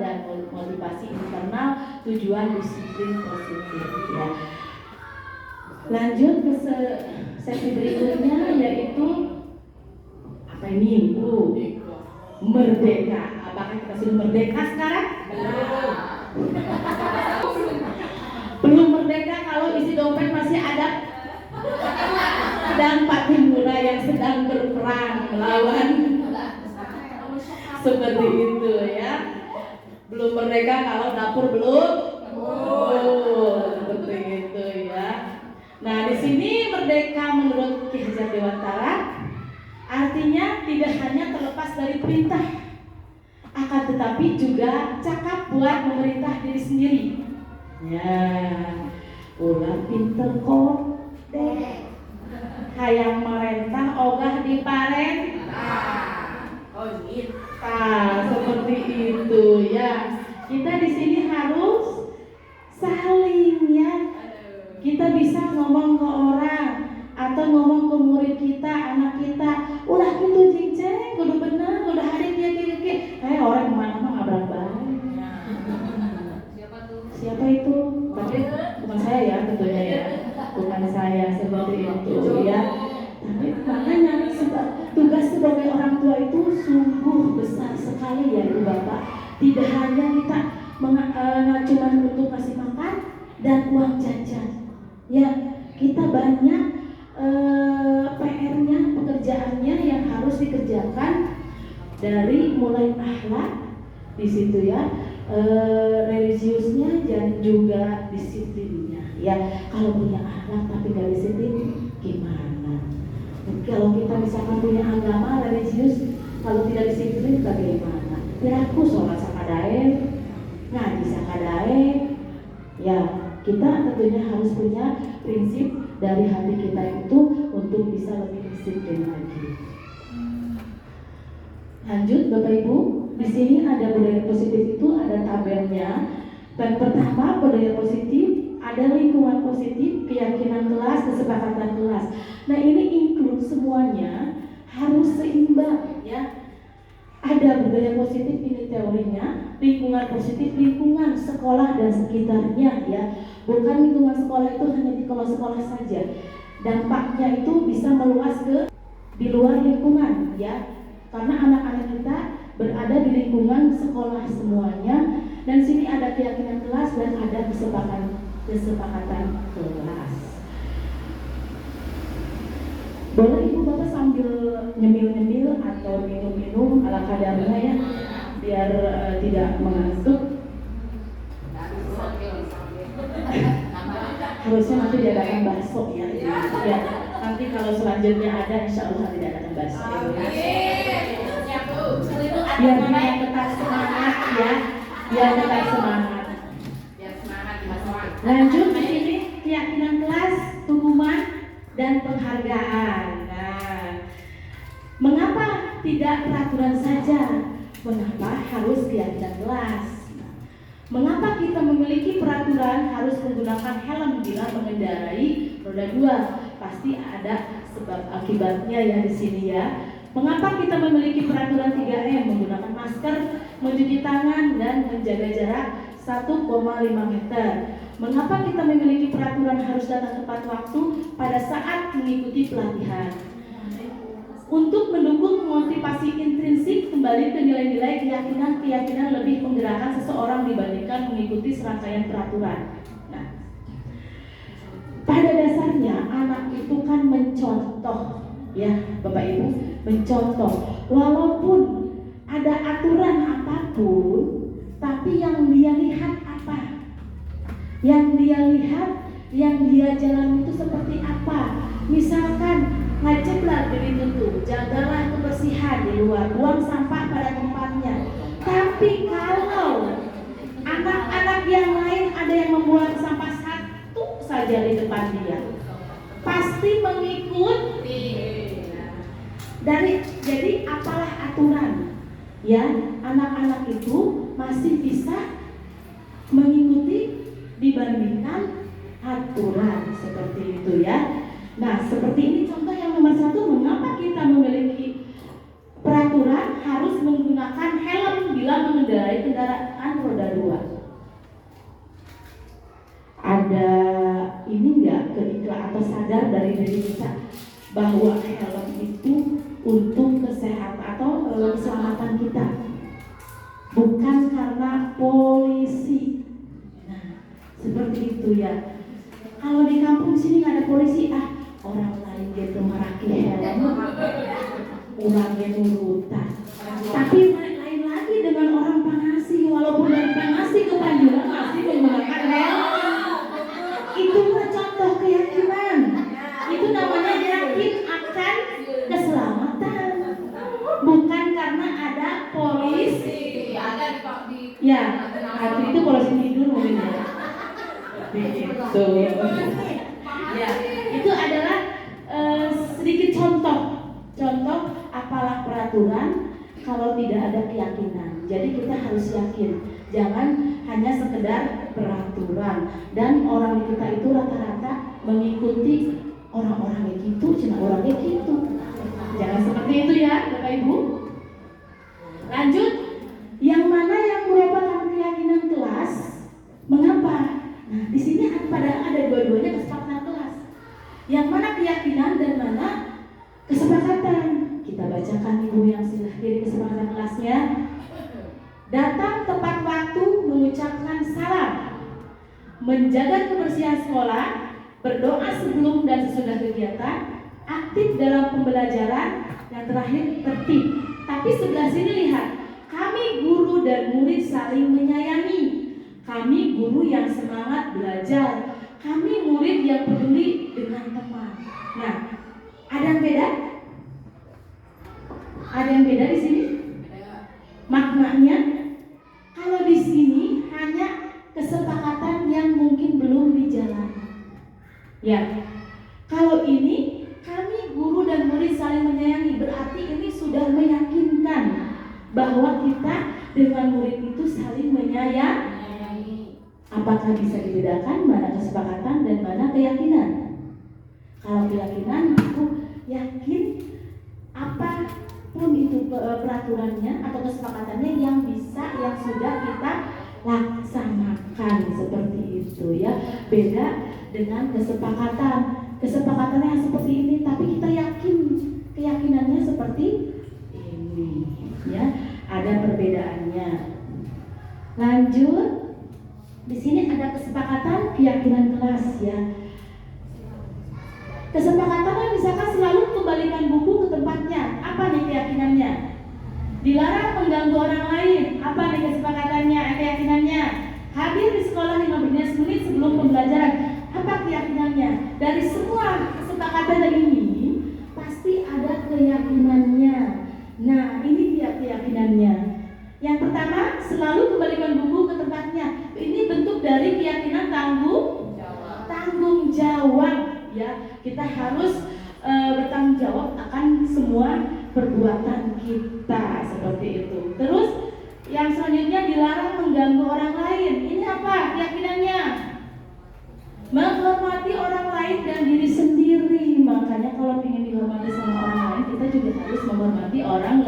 dan motivasi internal, tujuan disiplin positif, ya. Lanjut ke sesi berikutnya, yaitu apa ini, Bu? Merdeka. Apakah kita sudah merdeka sekarang? Belum merdeka kalau isi dompet masih ada dan Pak Timura yang sedang berperang melawan. Seperti itu, ya. Belum merdeka kalau dapur belum. Seperti itu, ya. Nah, di sini merdeka menurut Ki Hajar Dewantara artinya tidak hanya terlepas dari perintah, akan tetapi juga cakap buat memerintah diri sendiri. Ya, ulah pinter kok deh. Hayang merentah ogah diparentah. Oh gitu. Seperti itu, ya. Kita di sini harus saling, ya. Kita bisa ngomong ke orang atau ngomong ke murid kita, anak kita, ulah gitu jingceng, kudu bener, udah hadir kia. Orang kemana mah ngabrak banget. Siapa itu? Tapi bukan saya, ya, tentunya, ya. Bukan saya, seperti itu, ya. Tapi makanya tugas sebagai orang tua itu sungguh besar sekali, ya, Ibu Bapak. Tidak hanya kita cuma untuk kasih makan dan uang jajan, ya. Kita banyak PR-nya, pekerjaannya yang harus dikerjakan, dari mulai akhlak di situ, ya, religiusnya dan juga disiplinnya, ya. Kalau punya akhlak tapi nggak disiplin, gimana? Kalau kita misalkan punya agama religius, kalau tidak disiplin bagaimana? Piraku sholat sakadae, ngaji sakadae, ya. Kita tentunya harus punya prinsip dari hati kita itu untuk bisa lebih disiplin lagi. Lanjut, Bapak Ibu, di sini ada budaya positif itu ada tabelnya. Dan pertama, budaya positif ada lingkungan positif, keyakinan kelas, kesepakatan kelas. Nah, ini include semuanya, harus seimbang, ya. Ada budaya positif, ini teorinya, lingkungan positif, lingkungan sekolah dan sekitarnya, ya. Bukan lingkungan sekolah itu hanya di sekolah saja. Dampaknya itu bisa meluas ke di luar lingkungan, ya. Karena anak-anak kita berada di lingkungan sekolah semuanya, dan sini ada keyakinan kelas dan ada kesepakatan kelas. Boleh ibu bapak sambil nyemil-nyemil atau minum-minum ala kadarnya ya, biar tidak mengantuk. Harusnya nanti diadakan bakso ya. Ya, nanti kalau selanjutnya ada, insya Allah tidak akan bakso. Biar kita tetap semangat ya, biar tetap semangat. Lanjut di sini keyakinan kelas, pengumuman dan penghargaan. Nah, mengapa tidak peraturan saja? Mengapa harus keyakinan kelas? Mengapa kita memiliki peraturan harus menggunakan helm bila mengendarai roda 2? Pasti ada sebab akibatnya ya di sini ya. Mengapa kita memiliki peraturan 3M, menggunakan masker, mencuci tangan dan menjaga jarak 1,5 meter? Mengapa kita memiliki peraturan harus datang tepat waktu pada saat mengikuti pelatihan? Untuk mendukung motivasi intrinsik kembali ke nilai-nilai keyakinan lebih menggerakkan seseorang dibandingkan mengikuti serangkaian peraturan. Nah, pada dasarnya anak itu kan mencontoh, ya Bapak Ibu, mencontoh. Walaupun ada aturan apapun, tapi yang dia lihat apa? Yang dia lihat, yang dia jalan itu seperti apa? Misalkan ngajiblah diri itu, jagalah kebersihan di luar, buang sampah pada tempatnya. Tapi kalau anak-anak yang lain ada yang membuang sampah satu saja di depan dia, pasti mengikuti. Jadi apalah aturan, ya anak-anak itu masih bisa mengikuti dibandingkan aturan seperti itu ya. Nah, seperti ini contoh yang nomor 1, mengapa kita memiliki peraturan harus menggunakan helm bila mengendarai kendaraan roda 2. Ada ini enggak keikhlasan atau sadar dari diri kita bahwa helm itu untuk kesehatan atau keselamatan kita, bukan karena polisi. Nah, seperti itu ya. Kalau di kampung sini nggak ada polisi, orang lain gitu meraki helm, orang yang nurutan. Tapi lain lagi dengan orang Pangasih, walaupun dari Pangasih ke Panjuran masih menggunakan helm. Itu contoh keyakinan. Itu namanya yakin akan keselamatan, bukan karena ada polisi. Ya, itu polisi tidur mungkin ya. Begitu. Ya, itu adalah sedikit contoh apalah peraturan kalau tidak ada keyakinan. Jadi kita harus yakin, jangan hanya sekedar peraturan. Dan orang kita itu rata-rata mengikuti orang-orang itu, cina orangnya gitu. Jangan seperti itu ya, Bapak Ibu. Lanjut, yang mana yang merupakan keyakinan kelas? Mengapa? Nah, di sini ada dua-duanya kesepakatan kelas. Yang mana keyakinan dan mana kesepakatan? Kita bacakan Ibu yang sudah jadi kesepakatan kelasnya. Datang tepat waktu, mengucapkan salam, menjaga kebersihan sekolah, berdoa sebelum dan sesudah kegiatan, aktif dalam pembelajaran, yang terakhir tertib. Tapi sebelah sini lihat, kami guru dan murid saling menyayangi. Kami guru yang semangat belajar, kami murid yang peduli dengan teman. Nah, ada yang beda? Ada yang beda di sini? Maknanya, kalau di sini hanya kesepakatan yang mungkin belum dijalani. Ya, kalau ini kami guru dan murid saling menyayangi, berarti ini sudah meyakinkan bahwa kita dengan murid itu saling menyayangi. Apakah bisa dibedakan mana kesepakatan dan mana keyakinan? Kalau keyakinan itu yakin apapun itu peraturannya atau kesepakatannya yang sudah kita laksanakan, seperti itu ya. Beda dengan kesepakatannya seperti ini tapi kita yakin keyakinannya seperti ini ya. Ada perbedaannya. Lanjut, di sini ada kesepakatan keyakinan kelas ya. Kesepakatannya misalkan selalu kembalikan buku ke tempatnya. Apa nih keyakinannya? Dilarang mengganggu orang lain. Apa nih kesepakatannya, keyakinannya? Hadir di sekolah 15 menit sebelum pembelajaran. Apa keyakinannya? Dari semua kesepakatan ini pasti ada keyakinannya. Nah, ini dia keyakinannya. Yang pertama, selalu kembalikan buku ke tempatnya. Ini bentuk dari keyakinan tanggung jawab ya. Kita harus bertanggung jawab akan semua perbuatan kita seperti itu. Terus yang selanjutnya, dilarang mengganggu orang lain. Ini apa keyakinannya? Menghormati orang lain dan diri sendiri. Makanya kalau ingin dihormati sama orang lain, kita juga harus menghormati orang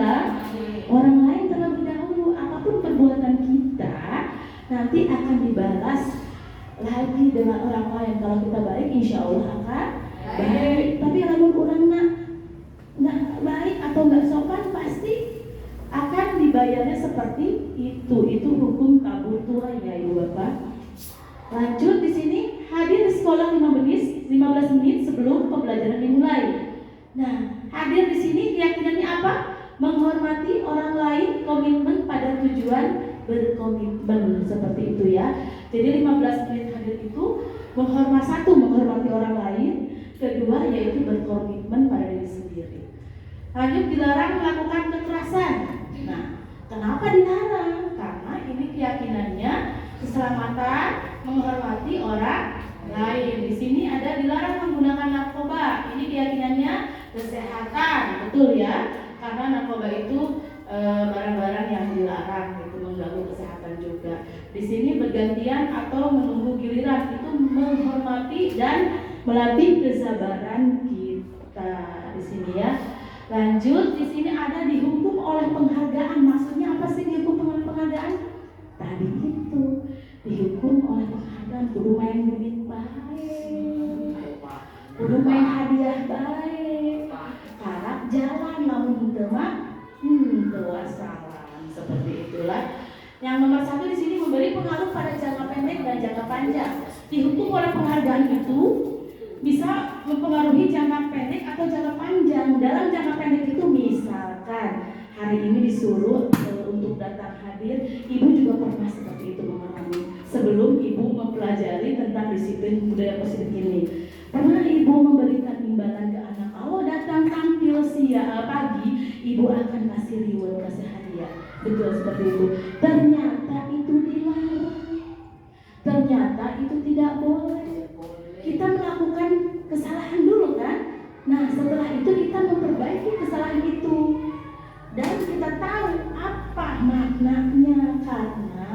lain terlebih dahulu. Apapun perbuatan kita nanti akan dibalas lagi dengan orang lain. Kalau kita baik, insya Allah akan baik. Tapi kalau orang nggak baik atau nggak sopan, pasti akan dibayarnya seperti itu. Itu hukum tabur tua ya ibu bapak. Lanjut di sini, hadir di sekolah 15 menit sebelum pembelajaran dimulai. Nah, hadir di sini keyakinannya apa? Menghormati orang lain, komitmen pada tujuan berkomitmen seperti itu ya. Jadi 15 menit hadir itu menghormati orang lain, kedua yaitu berkomitmen pada diri sendiri. Lanjut, dilarang melakukan kekerasan. Nah, kenapa dilarang? Karena ini keyakinannya keselamatan, menghormati orang lain. Di sini ada dilarang menggunakan narkoba. Ini keyakinannya kesehatan, betul ya? Karena narkoba itu barang-barang yang dilarang, itu mengganggu kesehatan juga. Di sini bergantian atau menunggu giliran, itu menghormati dan melatih kesabaran kita di sini ya. Lanjut, di sini ada dihukum oleh penghargaan. Maksudnya apa sih dihukum oleh penghargaan? Tadi itu dihukum oleh penghargaan. Kudu main duit baik, kudu main hadiah baik, harap jalan namun teman wassalam. Seperti itulah. Yang nomor 1 di sini memberi pengaruh pada jangka pendek dan jangka panjang. Dihukum oleh penghargaan itu bisa mempengaruhi jangka pendek atau jangka panjang. Dalam jangka pendek itu misalkan hari ini disuruh untuk datang hadir, ibu juga pernah seperti itu mengalami. Sebelum ibu mempelajari tentang disiplin budaya positif ini, pernah ibu memberikan imbalan ke anak, kalau datang tampil siang pagi, ibu akan kasih reward, kasih hadiah. Betul seperti itu. Ternyata itu dilarang. Ternyata itu tidak boleh. Kita melakukan kesalahan dulu kan. Nah setelah itu kita memperbaiki kesalahan itu. Dan kita tahu apa maknanya, karena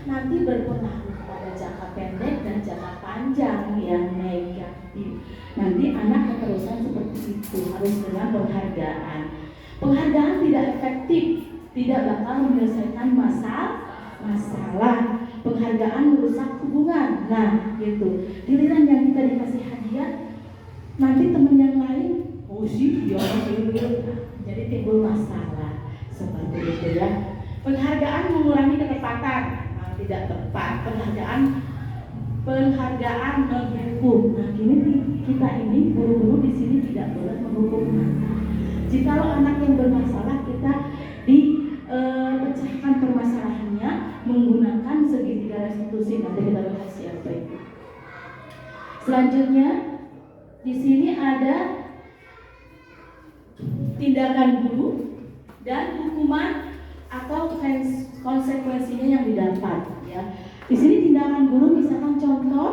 nanti berpengaruh pada jangka pendek dan jangka panjang yang negatif. Nanti anak keterusan seperti itu, harus dengan penghargaan. Penghargaan tidak efektif, tidak bakal menyelesaikan masalah. Penghargaan merusak hubungan. Nah, gitu. Giliran yang kita dikasih hadiah, nanti teman yang lain, oh sih, ya, jadi timbul masalah seperti itu ya. Penghargaan mengurangi ketepatan. Nah, tidak tepat. Penghargaan menghukum. Nah, ini kita ini guru-guru di sini tidak boleh menghukum anak. Jikalau anak yang bermasalah, kita pecahkan permasalahannya menggunakan segitiga restitusi. Nanti kita bahas siapa itu. Selanjutnya di sini ada tindakan guru dan hukuman atau konsekuensinya yang didapat ya. Di sini tindakan guru misalkan contoh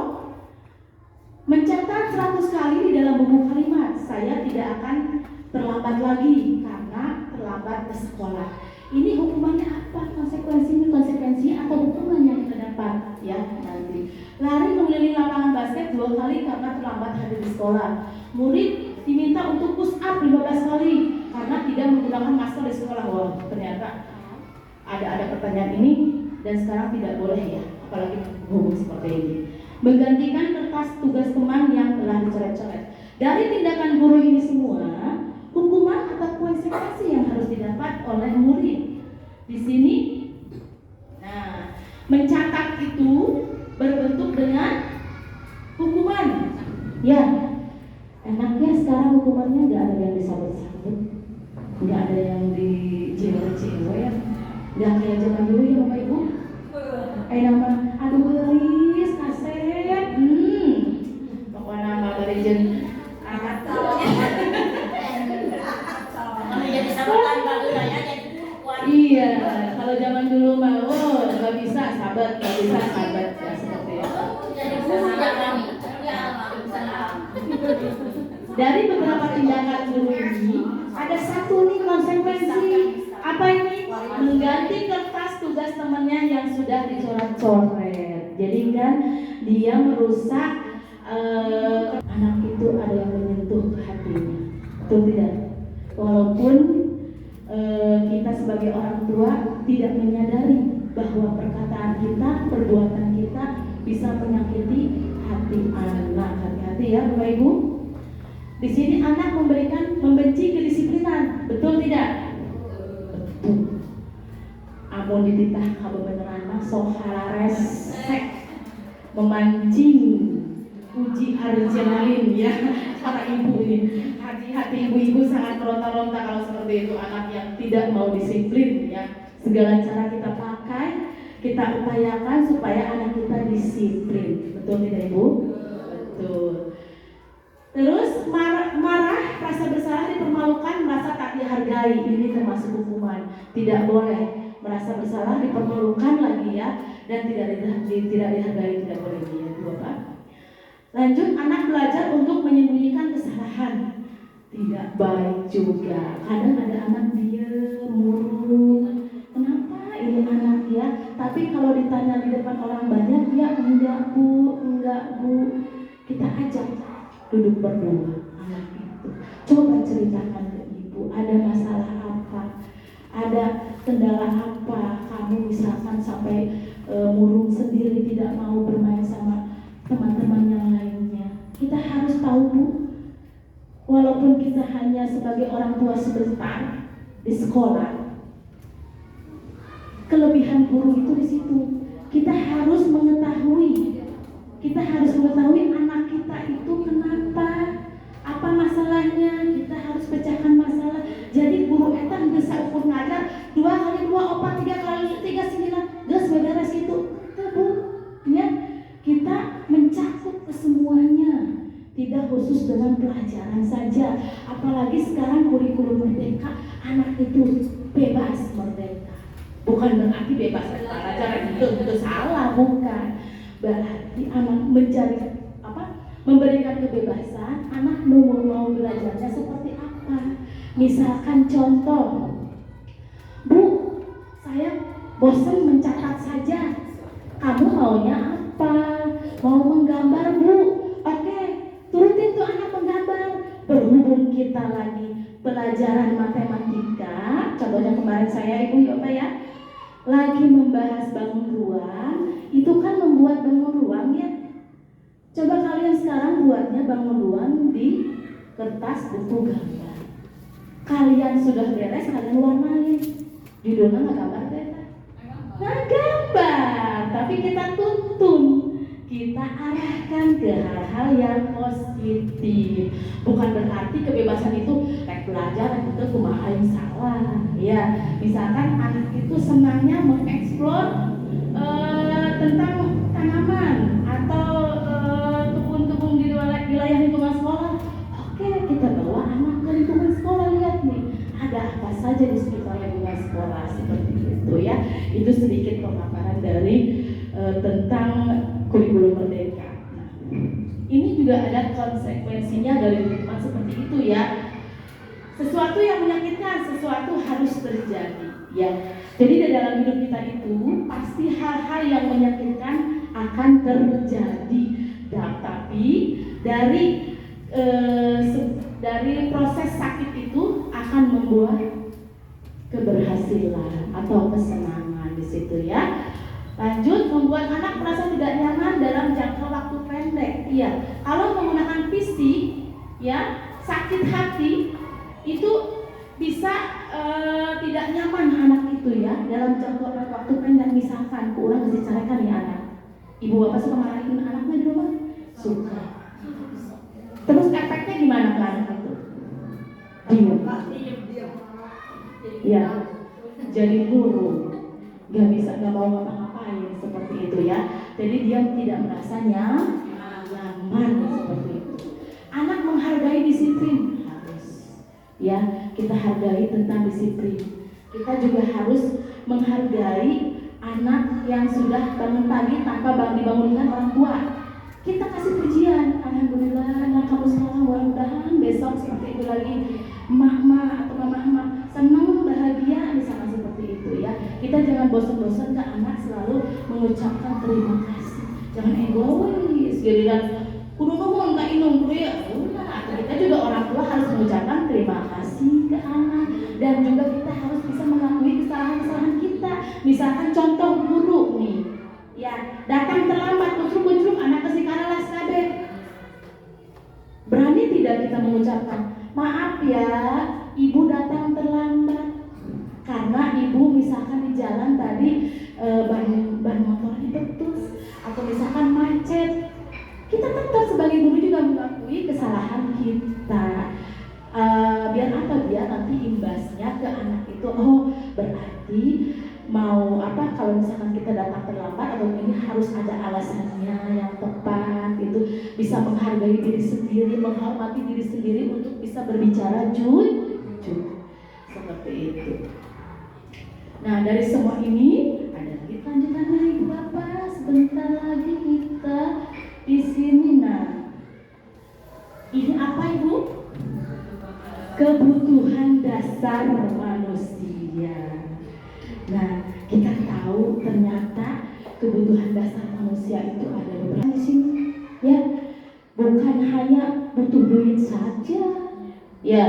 mencatat 100 kali di dalam buku kalimat, saya tidak akan terlambat lagi karena terlambat ke sekolah. Ini hukumannya apa? Konsekuensinya atau hukuman yang kita dapat ya nanti. Lari mengelilingi lapangan basket 2 kali karena terlambat hadir di sekolah. Murid diminta untuk push up 15 kali karena tidak menggunakan masker di sekolah. Wah, ternyata ada pertanyaan ini dan sekarang tidak boleh ya, apalagi hukum seperti ini. Menggantikan kertas tugas teman yang telah dicoret-coret. Dari tindakan guru ini semua, hukuman atau konsekuensi yang harus didapat oleh murid. Di sini, nah, mencatat itu berbentuk dengan hukuman. Ya, enaknya sekarang hukumannya nggak ada yang disabet-sabet, nggak ada yang dicewek-cewek ya, nggak kayak zaman dulu ya Bapak Ibu. Nama, aduh gelis, kaset, pokoknya nama legend anak jadi sahabatan bagusnya jadi kuat. Iya, kalau zaman dulu mah, nggak bisa sahabat, nggak bisa sahabat ya seperti itu. Jadi guru kami. Ya, Waalaikumsalam. Dari beberapa tindakan guru ini, ada satu nih konsekuensi. Apa ini? Mengganti kertas tugas temannya yang sudah dicoret-coret. Jadi kan dia merusak anak itu ada yang menyentuh hatinya. Betul tidak? Walaupun kita sebagai orang tua tidak menyadari bahwa perkataan kita, perbuatan kita bisa menyakiti hati anak. Hati-hati ya Bapak Ibu. Di sini anak membenci kedisiplinan, betul tidak? Betul. Amun dititah kabebeneran mah sok halaresek memancing uji adrenalin ya para ibu ini. Hati ibu-ibu sangat meronta-ronta kalau seperti itu anak yang tidak mau disiplin ya. Segala cara kita pakai, kita upayakan supaya anak kita disiplin. Betul tidak Ibu? Betul. Terus marah, rasa bersalah, dipermalukan, merasa tak dihargai, ini termasuk hukuman. Tidak boleh merasa bersalah, dipermalukan lagi ya, dan tidak dihargai, tidak boleh gitu Bapak. Lanjut, anak belajar untuk menyembunyikan kesalahan, tidak baik juga. Kadang ada anak diam, murung, kenapa ini anak ya? Tapi kalau ditanya di depan orang banyak, dia enggak bu. Kita ajak duduk berdua anak itu. Coba ceritakan ke ibu, ada masalah apa? Ada kendala apa? Kamu misalkan sampai murung sendiri, tidak mau bermain sama teman-teman yang lainnya. Kita harus tahu Bu, walaupun kita hanya sebagai orang tua sebentar di sekolah, kelebihan guru itu di situ. Kita harus mengetahui anak kita itu kenapa, apa masalahnya. Kita harus pecahkan masalah. Jadi guru eta bisa ukur ngajar 2 kali 2 4 3 kali 3 9 geus beres itu. Bu, ya kita mencakup kesemuanya, tidak khusus dengan pelajaran saja. Apalagi sekarang kurikulum merdeka, anak itu bebas merdeka. Bukan berarti bebas pelajaran itu salah, bukan. Berarti anak memberikan kebebasan, anak mau belajarnya seperti apa. Misalkan contoh, Bu, saya bosan mencatat saja. Kamu maunya apa? Mau menggambar Bu? Oke, turutin tuh anak menggambar. Berhubung kita lagi pelajaran matematika, contohnya kemarin saya Ibu ya Pak ya, lagi membahas bangun ruang, itu kan membuat bangun ruang ya. Coba kalian sekarang buatnya bangun ruang di kertas buku gambar. Kalian sudah beres, kalian warnain. Judulnya nggak gambar deh. Nggak gambar, tapi kita tuntun, kita arahkan ke hal-hal yang positif. Bukan berarti kebebasan itu belajar itu kumaha yang salah. Ya, misalkan anak itu senangnya mengeksplor tentang tanaman atau kebun-kebun di wilayah lingkungan sekolah. Oke, kita bawa anak ke lingkungan sekolah, lihat nih ada apa saja di sekitar lingkungan sekolah seperti itu ya. Itu sedikit pemaparan dari tentang kurikulum merdeka. Nah, ini juga ada konsekuensinya dari lingkungan seperti itu ya. Sesuatu yang menyakitkan, sesuatu harus terjadi ya. Jadi di dalam hidup kita itu pasti hal-hal yang menyakitkan akan terjadi. Tapi dari proses sakit itu akan membuat keberhasilan atau kesenangan di situ ya. Lanjut, membuat anak merasa tidak nyaman dalam jangka waktu pendek. Iya, kalau menggunakan fisik ya, sakit hati itu bisa tidak nyaman anak itu. itu ya, dalam jangka waktu pendek, misalkan kurang kasih carikan ya anak, ibu bapak suka marahin anaknya di rumah? Suka. Terus efeknya gimana ke anak itu? Diam. Ya, jadi guru, gak mau ngapa-ngapain seperti itu ya. Jadi dia tidak merasa nyaman seperti itu. Anak menghargai disiplin harus, ya kita hargai tentang disiplin. Kita juga harus menghargai anak yang sudah bangun pagi tanpa dibangunkan orang tua. Kita kasih pujian, alhamdulillah, anak kamu sekarang, mudah-mudahan besok seperti itu lagi, mama atau mama senang, bahagia, misalnya seperti itu ya. Kita jangan bosan-bosan ke anak selalu mengucapkan terima kasih. Jangan egois, giliran kudu ngomong tak inung kudu ya. Kita juga orang tua harus mengucapkan terima kasih ke anak, dan juga kita harus bisa mengakui kesalahan-kesalahan kita. Misalkan contoh guru nih, ya datang terlambat, kucruk anak kasih karalas kabeh. Berani tidak kita mengucapkan maaf ya, ibu datang terlambat karena ibu misalkan di jalan tadi ban motornya putus atau misalkan macet. Kita tetap sebagai guru juga mengakui kesalahan kita. Biar apa, biar nanti imbasnya ke anak itu, oh berarti mau apa, kalau misalkan kita datang terlambat atau ini harus ada alasannya yang tepat, itu bisa menghargai diri sendiri, menghormati diri sendiri untuk bisa berbicara jujur seperti itu. Nah, dari semua ini ada lagi lanjutannya ibu bapak. Sebentar lagi kita di sini. Nah, ini apa ibu? Kebutuhan dasar manusia. Nah, kita tahu ternyata kebutuhan dasar manusia itu ada beberapa di sini, ya. Bukan hanya butuh duit saja, ya.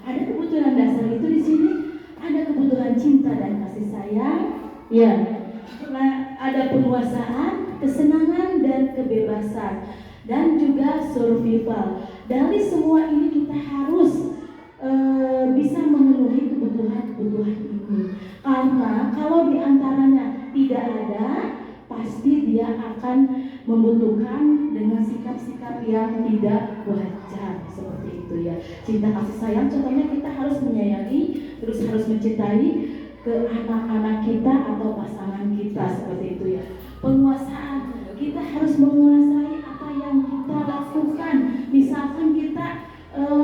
Ada kebutuhan dasar itu di sini. Ada kebutuhan cinta dan kasih sayang, ya. Nah, ada penguasaan, kesenangan dan kebebasan, dan juga survival. Dari semua ini kita harus bisa memenuhi kebutuhan-kebutuhan ini. Karena kalau diantaranya tidak ada, pasti dia akan membutuhkan dengan sikap-sikap yang tidak wajar seperti itu ya. Cinta kasih sayang contohnya kita harus menyayangi, terus harus mencintai ke anak-anak kita atau pasangan kita seperti itu ya. Penguasaan, kita harus menguasai apa yang kita lakukan. Misalkan kita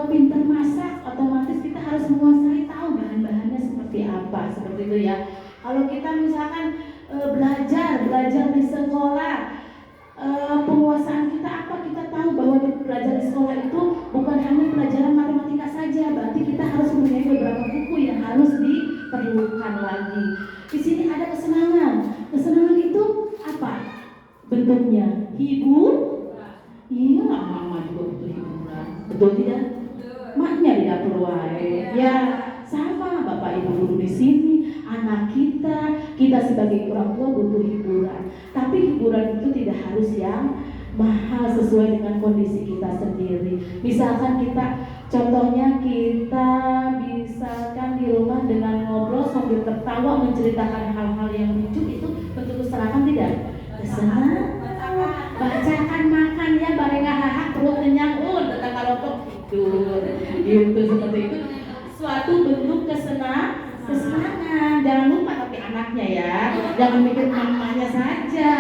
pintar masak, otomatis kita harus menguasai, tahu bahan-bahannya seperti apa seperti itu ya. Kalau kita misalkan belajar di sekolah, penguasaan kita apa, kita tahu bahwa belajar di sekolah itu bukan hanya pelajaran matematika saja, berarti kita harus mempunyai beberapa buku yang harus diperlukan lagi. Di sini ada kesenangan. Kesenangan itu apa bentuknya? Hibur. Iya, mama juga butuh hiburan. Betul tidak? Maknya di dapur wae. Ya, sama Bapak Ibu guru di sini, anak kita sebagai orang tua butuh hiburan. Tapi hiburan itu tidak harus yang mahal, sesuai dengan kondisi kita sendiri. Misalkan contohnya kita misalkan di rumah dengan ngobrol sambil tertawa menceritakan hal-hal yang lucu, itu bentuk kesenangan tidak? Kesenangan. Bacakan makan ya, bareng hahak perut kenyang, tetap kalau tidur, gitu seperti itu. Suatu bentuk kesenangan. Jangan lupa tapi anaknya ya, jangan mikir mamanya saja.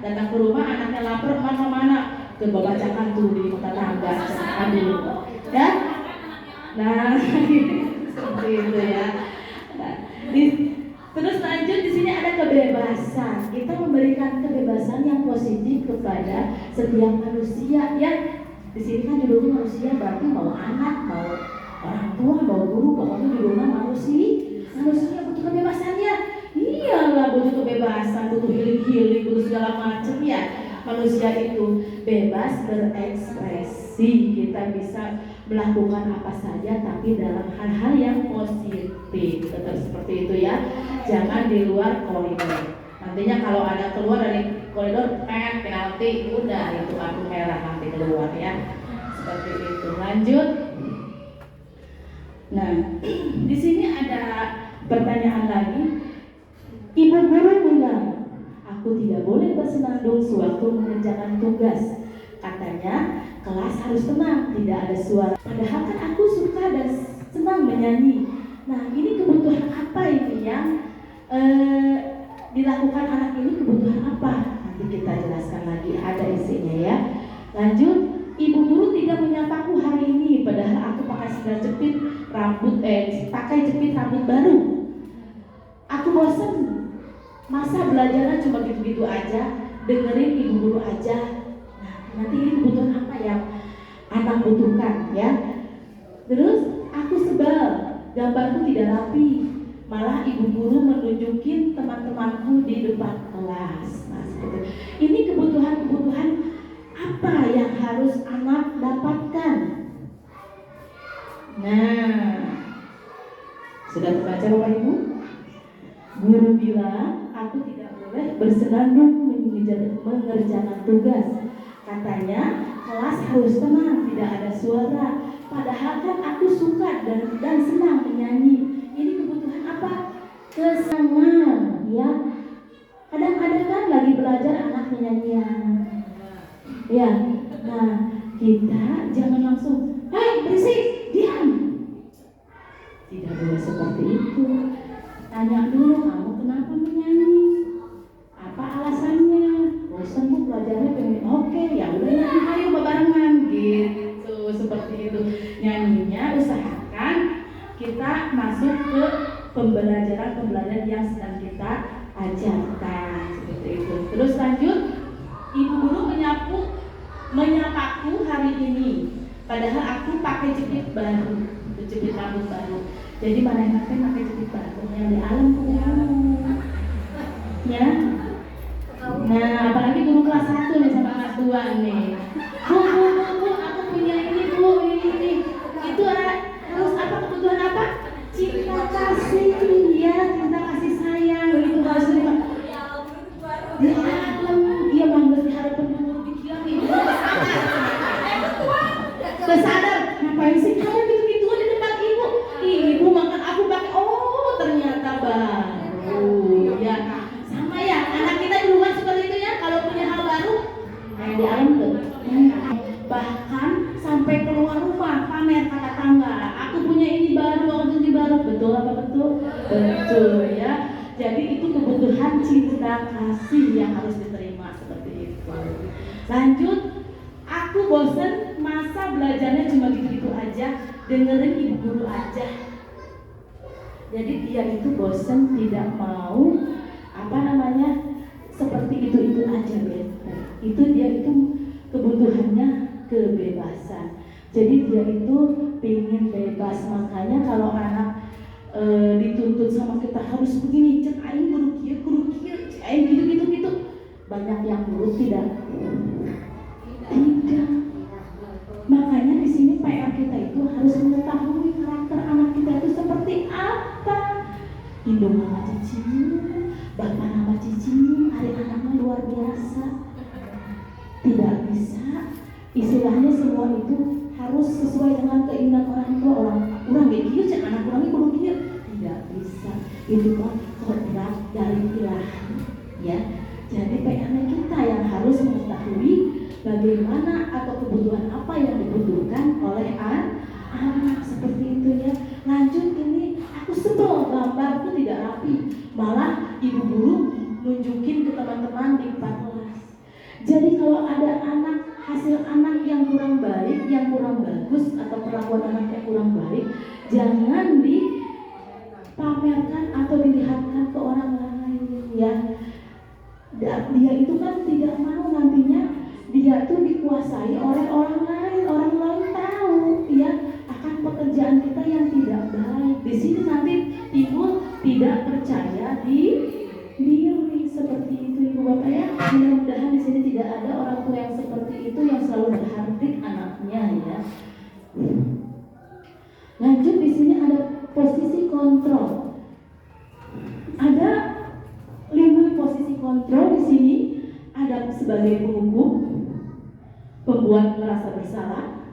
Datang ke rumah anaknya lapar, mana coba bacakan tuh di tetangga, aduh, ya. Nah, seperti itu ya. Nah, terus lanjut di sini ada kebebasan. Kita memberikan kebebasan yang positif kepada setiap manusia ya. Di sini kan judulnya manusia, berarti mau anak, mau orang tua, mau guru, pokoknya judulnya manusia butuh kebebasannya. Iyalah, butuh kebebasan, butuh healing, butuh segala macam ya. Manusia itu bebas berekspresi. Kita bisa melakukan apa saja tapi dalam hal-hal yang positif. Tetap seperti itu ya. Jangan di luar koridor. Nantinya kalau ada keluar dari koridor, penalti, udah itu kartu merah nanti keluar ya. Seperti itu. Lanjut. Nah, di sini ada pertanyaan lagi. Ibu guru bilang, aku tidak boleh bersenandung sewaktu mengerjakan tugas. Katanya, kelas harus tenang, tidak ada suara. Padahal kan aku suka dan senang menyanyi. Nah, ini kebutuhan apa ini yang dilakukan anak ini, kebutuhan apa? Nanti kita jelaskan lagi, ada isinya ya. Lanjut, ibu guru tidak menyapaku hari ini, padahal aku pakai sandal jepit rambut, pakai jepit rambut baru. Aku bosan, masa belajarnya cuma gitu-gitu aja, dengerin ibu guru aja. Nah, nanti ini kebutuhan apa yang anak butuhkan ya. Terus aku sebel, gambarku tidak rapi, malah ibu guru menunjukin teman-temanku di depan kelas. Nah, seperti ini kebutuhan-kebutuhan apa yang harus anak dapatkan. Nah, sudah terbaca Bapak Ibu? Guru bilang, aku tidak boleh bersenandung mengerjakan tugas. Katanya, kelas harus tenang, tidak ada suara. Padahal kan aku suka dan senang menyanyi. Ini kebutuhan apa? Kesenangan, ya. Kadang-kadang kan lagi belajar anak nyanyian. Ya, nah kita jangan langsung, hei berisik, diam. Tidak boleh seperti itu. Tanya dulu, kamu kenapa menyanyi? Apa alasannya? Bosan bu belajarnya pengen, oke, ya udah nyanyi, ayo barengan gitu, seperti itu. Nyanyinya usahakan kita masuk ke pembelajaran yang sedang kita ajarkan, seperti itu. Terus lanjut, ibu guru menyapaku hari ini, padahal aku pakai jepit baru, jepit rambut baru. Jadi mana yang pakai jepit baru yang di alam punya kamu, ya. Nah, apalagi guru kelas 1 nih sama kelas 2 nih. Bu, aku punya ini bu, ini. Itu harus apa, kebutuhan apa? Cinta kasih, ya, cinta kasih sayang, itu harus di alam. Iya bangga diharapkan guru pikiran ibu. Kesadar, ngapain sih kamu gitu-gitu di depan ibu? Ibu makan aku pakai, oh ternyata baru, ya. Sama ya, anak kita di rumah seperti itu ya, kalau punya hal baru, di alam tuh. Bahkan sampai keluar rumah, pamer kata tangga, aku punya ini baru, aku ini baru, betul apa betul? Betul ya. Jadi itu kebutuhan cinta kasih yang harus diterima seperti itu. Lanjut, aku bosen, masa belajarnya cuma gitu-gitu aja, dengerin ibu guru aja. Jadi dia itu bosen, tidak mau seperti itu aja ya. Itu dia itu kebutuhannya kebebasan. Jadi dia itu pengen bebas, makanya kalau anak dituntut sama kita harus begini, cek aing kudu kieu, cek aing gitu. Banyak yang nurut tidak. Makanya di sini PR kita itu harus mengetahui karakter anak kita itu seperti apa. Indung nama cicing, bapak nama cicing, hari anaknya luar biasa. Tidak bisa, istilahnya semua itu harus sesuai dengan keinginan orang tua. Orang kayak gitu, cek anak orangnya kudu kieu. Tidak bisa, itu kan kodrat dari Ilahi, ya. Jadi PR kita yang harus mengetahui bagaimana atau kebutuhan apa yang dibutuhkan oleh anak seperti itu ya. Lanjut, ini aku sebel gambarku tidak rapi, malah ibu guru nunjukin ke teman-teman di depan kelas. Jadi kalau ada hasil anak yang kurang baik, yang kurang bagus, atau perlakuan anak yang kurang baik, jangan dipamerkan atau dilihatkan ke orang lain ya. Dia itu kan tidak mau nantinya dia tuh dikuasai oleh orang lain tahu ya akan pekerjaan kita yang tidak baik. Di sini nanti timbul tidak percaya diri seperti itu ibu bapak ya. Mudah-mudahan di sini tidak ada orang tua yang seperti itu yang selalu berhardik anaknya ya. Lanjut, di sini ada posisi kontrol. Ada 5 posisi kontrol di sini. Ada sebagai penghukum, pembuat merasa bersalah,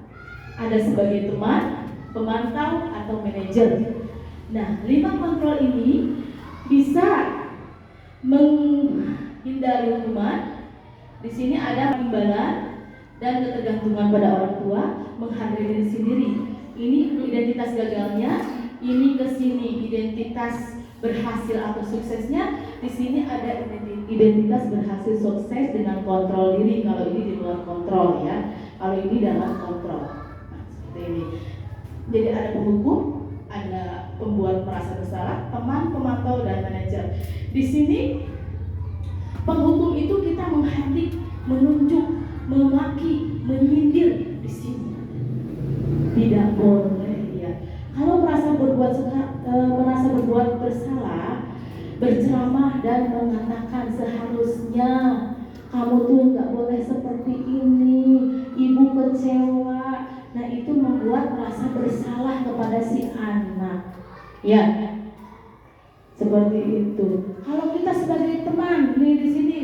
ada sebagai teman, pemantau, atau manajer. Nah, 5 kontrol ini bisa menghindari hukuman. Di sini ada imbalan dan ketergantungan pada orang tua, menghargai diri sendiri. Ini identitas gagalnya, ini ke sini identitas berhasil atau suksesnya. Di sini ada identitas berhasil sukses dengan kontrol diri. Kalau ini di luar kontrol ya, kalau ini dalam kontrol. Nah, seperti ini. Jadi ada penghukum, ada pembuat merasa bersalah, teman, pemantau, dan manajer. Di sini penghukum itu kita menghardik, menunjuk, memaki, menyindir. Di sini tidak boleh ya. Kalau merasa berbuat bersalah, berceramah dan mengatakan seharusnya kamu tuh nggak boleh seperti ini, ibu kecewa. Nah itu membuat merasa bersalah kepada si anak. Ya, seperti itu. Kalau kita sebagai teman nih di sini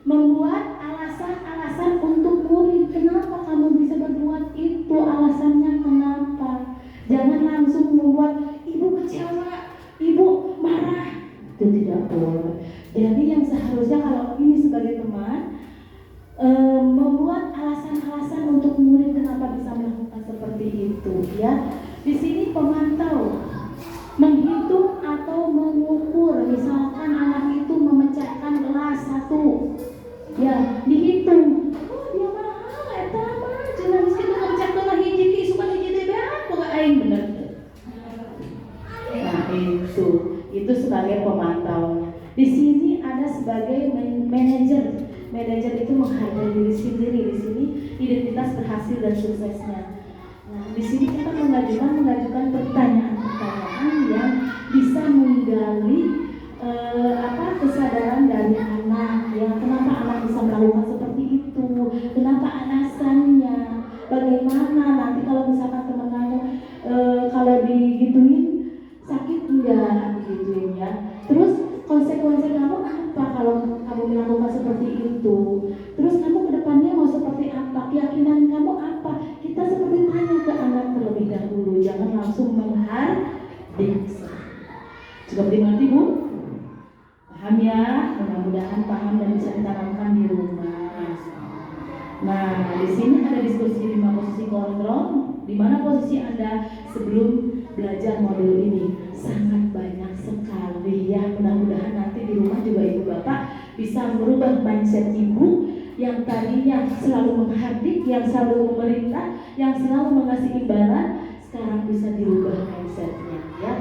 membuat alasan-alasan untuk murid, kenapa kamu bisa berbuat itu? Alasannya kenapa? Jangan langsung membuat ibu kecewa, ibu marah. Itu tidak boleh. Jadi yang seharusnya kalau ini sebagai teman membuat alasan-alasan untuk murid kenapa bisa melakukan seperti itu ya. Di sini pemantau menghitung atau mengukur, misalkan anak itu memecahkan gelas 1 ya, dihitung. Oh dia mahal eta mah cenah geus kitu memecah gelas hiji ki suka hiji teh beak boga aing bener. Nah itu sebagai pemantaunya. Di sini ada sebagai manajer. Manajer itu menghargai diri sendiri. Di sini identitas berhasil dan suksesnya. Nah, di sini kita mengajukan pertanyaan-pertanyaan yang bisa menggali kesadaran dari anak. Ya, kenapa anak bisa melakukan seperti itu? Kenapa alasannya? Bagaimana nanti kalau misalkan teman kamu kalau digituin sakit enggak digituin ya? Terus konsekuensi kamu apa kalau kamu melakukan seperti itu? Terus kamu ke depannya mau seperti apa? Keyakinan kamu apa? Kita seperti tanya ke anak terlebih dahulu, jangan langsung menghardik. Cukup dimengerti Bu? Paham ya? Mudah-mudahan paham dan bisa ditanamkan di rumah. Nah, di sini ada diskusi 5 posisi kontrol. Di mana posisi Anda sebelum belajar modul ini? Sangat banyak sekali ya. Mudah-mudahan nanti di rumah juga ibu bapak bisa merubah mindset ibu yang tadinya selalu menghardik, yang selalu memerintah, yang selalu mengasih imbalan, sekarang bisa dirubah mindsetnya ya.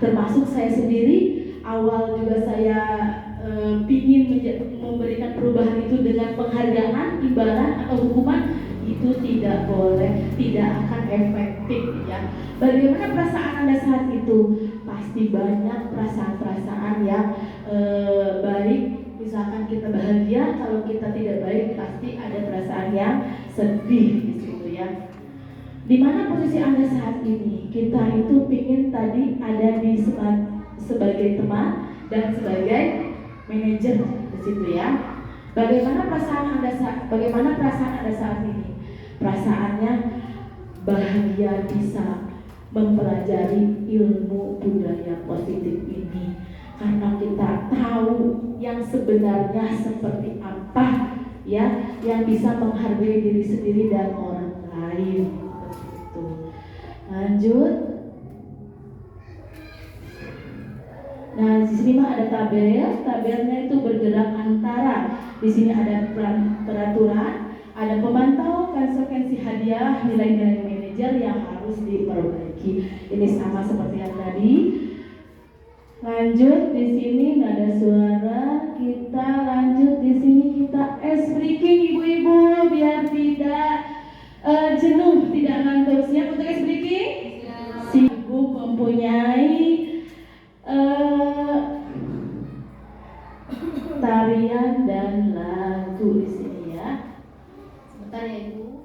Termasuk saya sendiri, awal juga saya ingin memberikan perubahan itu dengan penghargaan, imbalan atau hukuman. Itu tidak boleh, tidak akan efektif ya. Bagaimana perasaan Anda saat itu? Pasti banyak perasaan-perasaan yang baik. Misalkan kita bahagia, kalau kita tidak baik pasti ada perasaan yang sedih di situ ya. Di mana posisi Anda saat ini? Kita itu pingin tadi ada di sebagai teman dan sebagai manajer di situ ya. Bagaimana perasaan Anda saat ini? Perasaannya bahagia bisa mempelajari ilmu budaya positif ini karena kita tahu yang sebenarnya seperti apa ya, yang bisa menghargai diri sendiri dan orang lain. Begitu. Lanjut. Nah, di sini mah ada tabel. Tabelnya itu bergerak antara. Di sini ada peraturan, ada pemantau, konsekuensi hadiah, nilai-nilai manajer yang harus diperbaiki. Ini sama seperti yang tadi. Lanjut di sini nggak ada suara. Kita lanjut di sini kita breaking ibu-ibu biar tidak jenuh, tidak ngantuk. Siap untuk breaking? Si ibu mempunyai tarian dan lagu di sini ya. Sebentar ya ibu.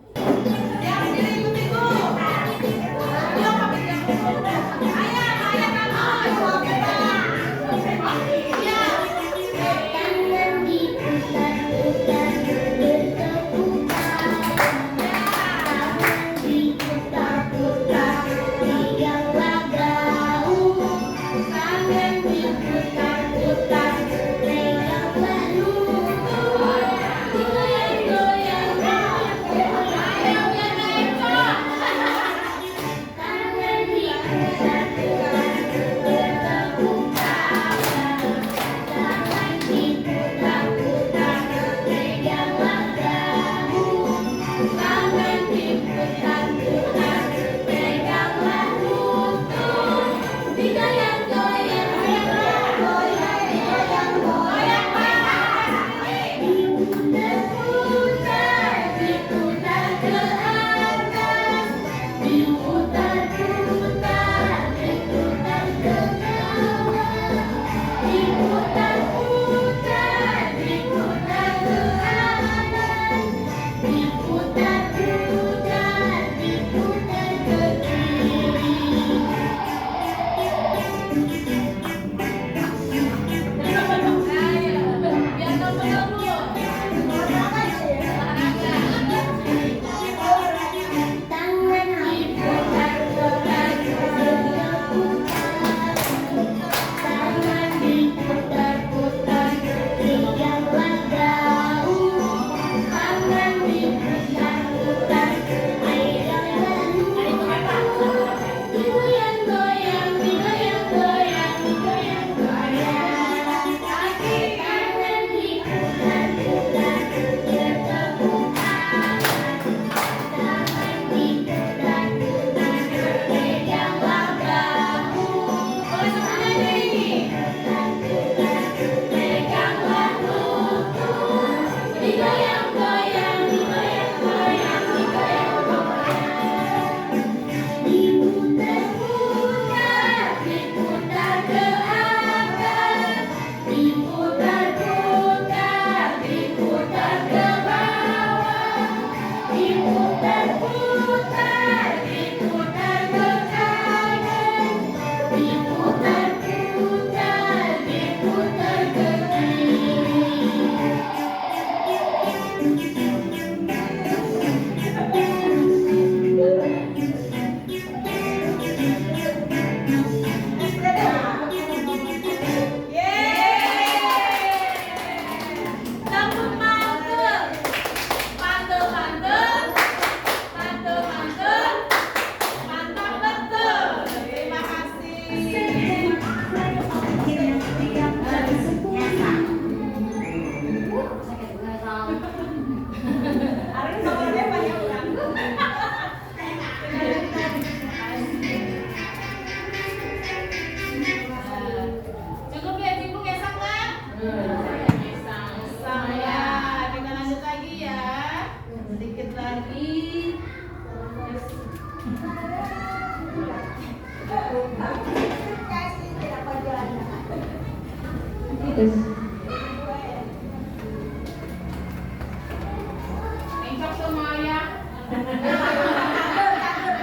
Terus.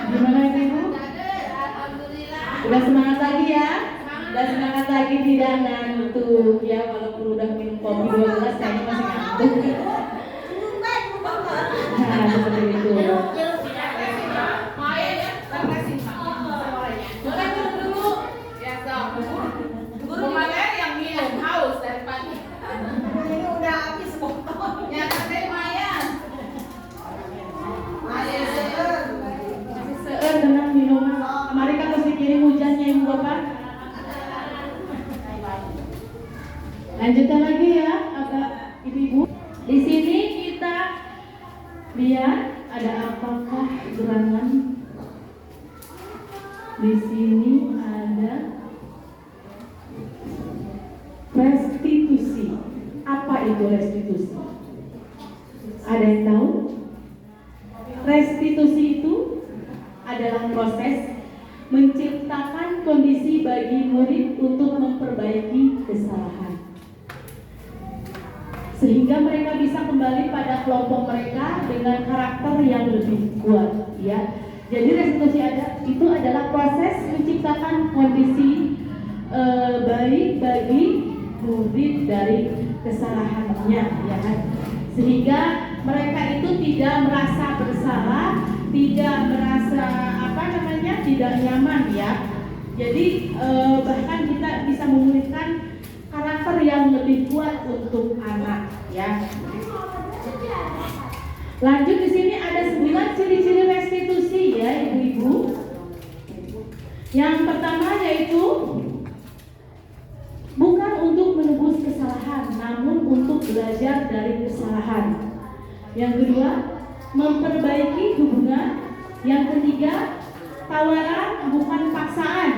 Gimana Ibu? Udah semangat lagi ya? Udah semangat lagi, tidak ngantuk ya, walaupun udah minum kopi 12 kayaknya masih ngantuk. Nah, seperti itu. Guru materi yang minum haus dari pagi. Ini udah habis botol. Ya katanya lumayan. Seueur tenang minuman. Kemarin kan mesti kirim hujannya Ibu Bapak. Lanjutkan lagi ya, agak Ibu. Di sini kita lihat ada apakah gerangan. Di sini ada restitusi. Apa itu restitusi? Ada yang tahu? Restitusi itu adalah proses menciptakan kondisi bagi murid untuk memperbaiki kesalahan, sehingga mereka bisa kembali pada kelompok mereka dengan karakter yang lebih kuat. Ya, jadi restitusi itu adalah proses menciptakan kondisi baik bagi murid dari kesalahannya, ya kan? Sehingga mereka itu tidak merasa bersalah, tidak merasa tidak nyaman ya. Jadi bahkan kita bisa memulihkan karakter yang lebih kuat untuk anak ya. Lanjut, di sini ada 9 ciri-ciri restitusi ya Ibu-ibu. Yang pertama yaitu bukan untuk menebus kesalahan, namun untuk belajar dari kesalahan. Yang kedua, memperbaiki hubungan. Yang ketiga, tawaran bukan paksaan.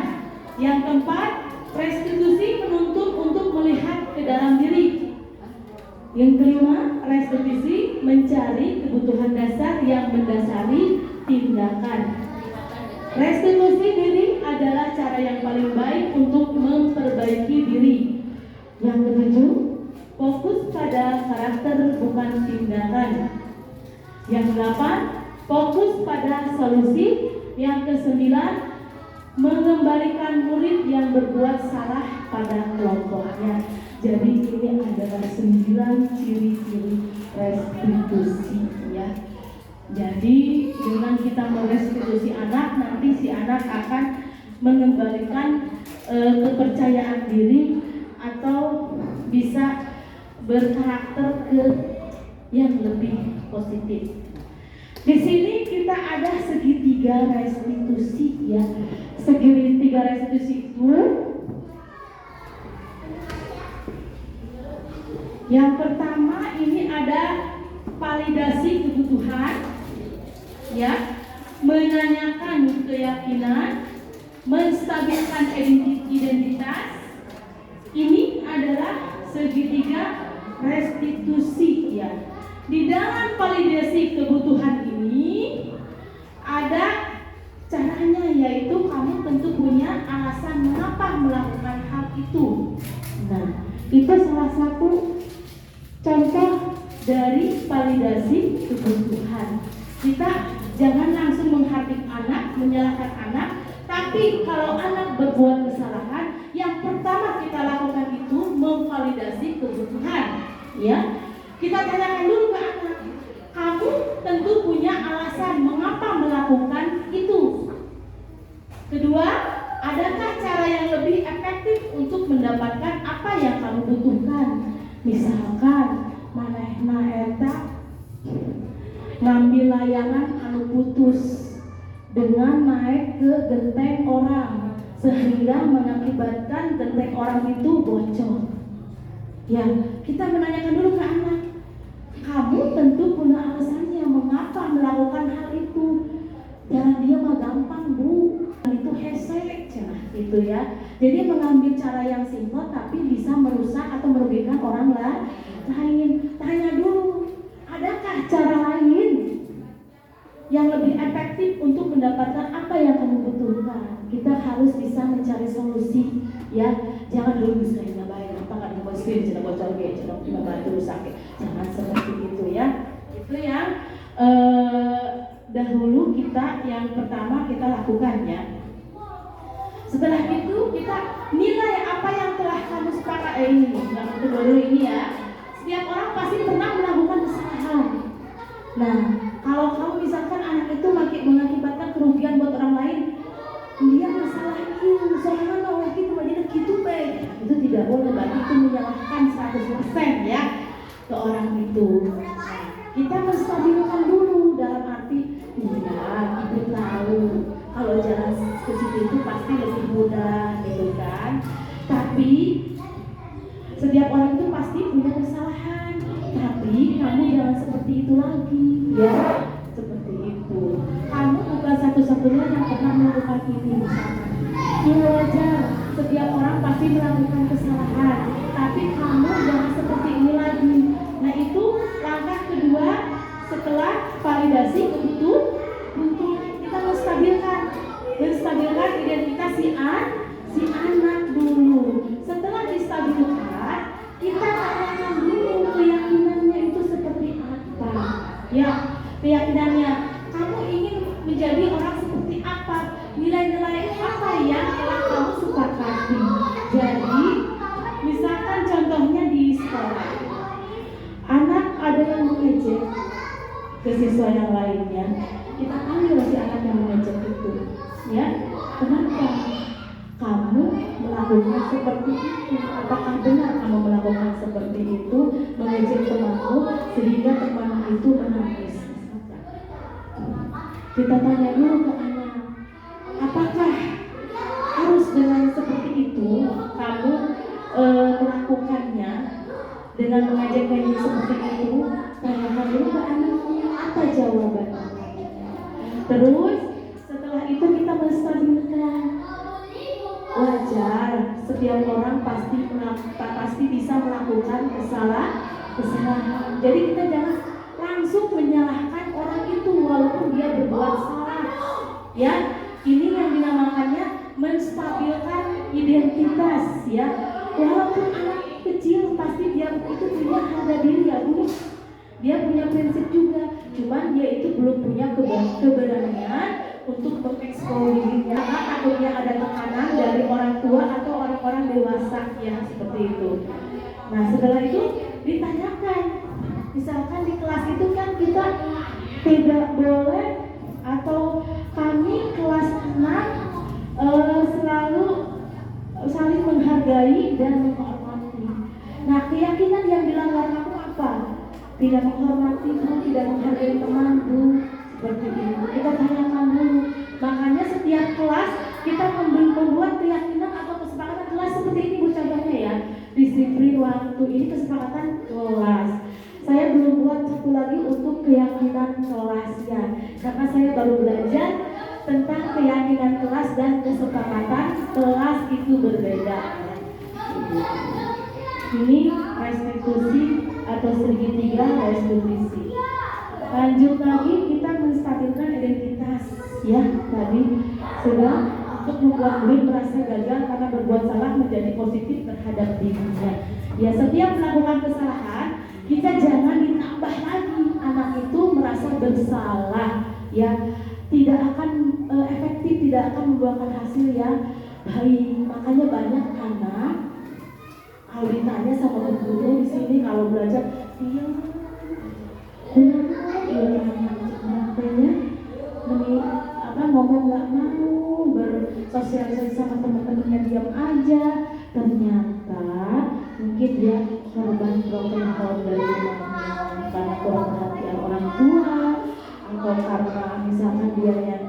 Yang keempat, restitusi menuntut untuk melihat ke dalam diri. Yang kelima, restitusi mencari kebutuhan dasar yang mendasari tindakan. Restitusi diri adalah cara yang paling baik untuk memperbaiki diri. Yang ketujuh, fokus pada karakter bukan tindakan. Yang delapan, fokus pada solusi. Yang kesembilan, mengembalikan murid yang berbuat salah pada kelompoknya. Jadi ini adalah 9 ciri-ciri restitusi ya. Jadi dengan kita merestitusi anak, nanti si anak akan mengembalikan kepercayaan diri atau bisa berkarakter ke yang lebih positif. Di sini kita ada segitiga restitusi ya. Segitiga restitusi itu yang pertama ini ada validasi kebutuhan ya, menanyakan keyakinan, menstabilkan identitas. Ini adalah segitiga restitusi ya. Di dalam validasi kebutuhan ini ada caranya, yaitu kamu tentu punya alasan mengapa melakukan hal itu. Nah, itu salah satu contoh dari validasi kebutuhan. Kita jangan langsung menghardik anak, menyalahkan anak, tapi kalau anak berbuat kesalahan, yang pertama kita lakukan itu memvalidasi kebutuhan. Ya, kita tanyakan dulu ke anak, kamu tentu punya alasan mengapa melakukan itu. Kedua, adakah cara yang lebih efektif untuk mendapatkan apa yang kamu butuhkan? Misalkan manehna eta ngambil layangan anu putus dengan naik ke genteng orang, sehingga mengakibatkan genteng orang itu bocor. Ya, kita menanyakan dulu ke anak, kamu tentu punya alasannya mengapa melakukan hal itu. Jangan dia mah gampang bu, itu hesek gitu ya. Jadi mengambil cara yang simpel tapi bisa merusak atau merugikan orang lain. Tanya dulu, adakah cara lain yang lebih efektif untuk mendapatkan apa yang kamu butuhkan? Kita harus bisa mencari solusi, ya. Jangan dulu bisa baik, apa nggak dimasukin, jangan bocor gitu, jangan bantu sakit, jangan seperti itu ya. Itu yang dahulu kita yang pertama kita lakukan ya. Setelah itu kita nilai apa yang telah kamu sepakati ini, yang kedua ini ya. Setiap orang pasti pernah melakukan kesalahan. Nah, kalau kamu misalkan anak itu mengakibatkan kerugian buat orang lain, dia masalahin, soalnya Allah itu bagian gitu baik, itu tidak boleh, berarti itu menyalahkan 100% ya ke orang itu. Kita menstabilkan dulu dalam arti, iya, ibu tahu kalau jalan ke situ itu pasti lebih mudah, gitu kan. Tapi setiap orang itu pasti punya kesalahan. Tapi kamu jangan seperti itu lagi, ya. Seperti itu. Kamu bukan satu-satunya yang pernah melakukan ini, misalkan. Ya wajar, setiap orang pasti melakukan kesalahan. Tapi kamu jangan seperti ini lagi. Nah itu langkah kedua setelah validasi itu untuk kita menstabilkan identitas si anak dulu. Setelah distabilkan, kita tanyakan dulu keyakinannya itu seperti apa. Ya, keyakinannya kamu ingin menjadi orang seperti apa? Nilai-nilai apa yang telah kamu sepakati? Jadi, misalkan contohnya di sekolah, anak ada yang mengejek ke siswa yang lainnya, kita panggil si anak yang mengejek itu, ya. Kenapa kamu melakukan seperti itu? Apakah benar kamu melakukan seperti itu, mengejek temanmu sehingga teman itu menangis? Kita tanya dulu ke anak, apakah harus dengan seperti itu kamu melakukannya dengan mengajaknya seperti itu? Tanyakan dulu ke anaknya apa jawabannya. Terus setelah itu kita menstabilkan. Wajar, setiap orang pasti bisa melakukan kesalahan. Jadi kita jangan langsung menyalahkan orang itu walaupun dia berbuat salah. Ya, ini yang dinamakannya menstabilkan identitas ya. Walaupun anak kecil pasti dia itu punya harga diri ya Bu. Dia punya prinsip juga, cuman dia itu belum punya keberanian untuk mengeksplor dirinya, takutnya ada tekanan dari orang tua atau orang-orang dewasa ya seperti itu. Nah setelah itu ditanyakan, misalkan di kelas itu kan kita tidak boleh atau kami kelas 6 selalu saling menghargai dan menghormati. Nah keyakinan yang dilanggar kamu apa? Tidak menghormati, tidak menghargai temanku. Seperti itu, kita tanyakan dulu. Makanya setiap kelas kita membuat keyakinan atau kesepakatan kelas seperti ini Bu, contohnya ya. Disiplin waktu, ini kesepakatan kelas. Saya belum buat satu lagi untuk keyakinan kelasnya, karena saya baru belajar tentang keyakinan kelas dan kesepakatan kelas itu berbeda. Ini restitusi atau segitiga restitusi. Lanjut lagi kita menstabilkan identitas ya, tadi sudah untuk membuat murid merasa gagal karena berbuat salah menjadi positif terhadap dirinya. Ya setiap melakukan kesalahan kita jangan ditambah lagi anak itu merasa bersalah ya, tidak akan efektif, tidak akan membuahkan hasil ya baik. Makanya banyak anak kalau ditanya sama guru di sini kalau belajar iya ngomong nggak mau bersosialisasi sama teman-temannya, diam aja. Ternyata mungkin dia korban broken home dari rumahnya karena kurang perhatian orang tua atau karena misalkan dia yang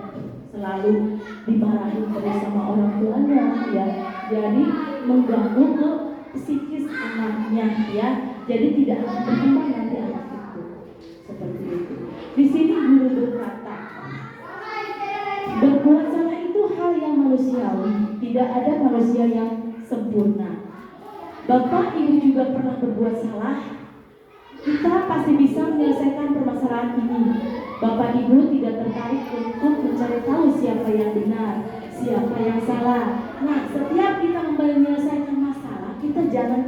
selalu dimarahin terus sama orang tuanya ya, jadi mengganggu ke psikis anaknya ya, jadi tidak akan berkembang nanti anak itu seperti itu. Di sini guru berkata, berbuat salah itu hal yang manusiawi, tidak ada manusia yang sempurna. Bapak Ibu juga pernah berbuat salah. Kita pasti bisa menyelesaikan permasalahan ini. Bapak Ibu tidak tertarik untuk mencari tahu siapa yang benar, siapa yang salah. Nah, setiap kita menyelesaikan masalah, kita jangan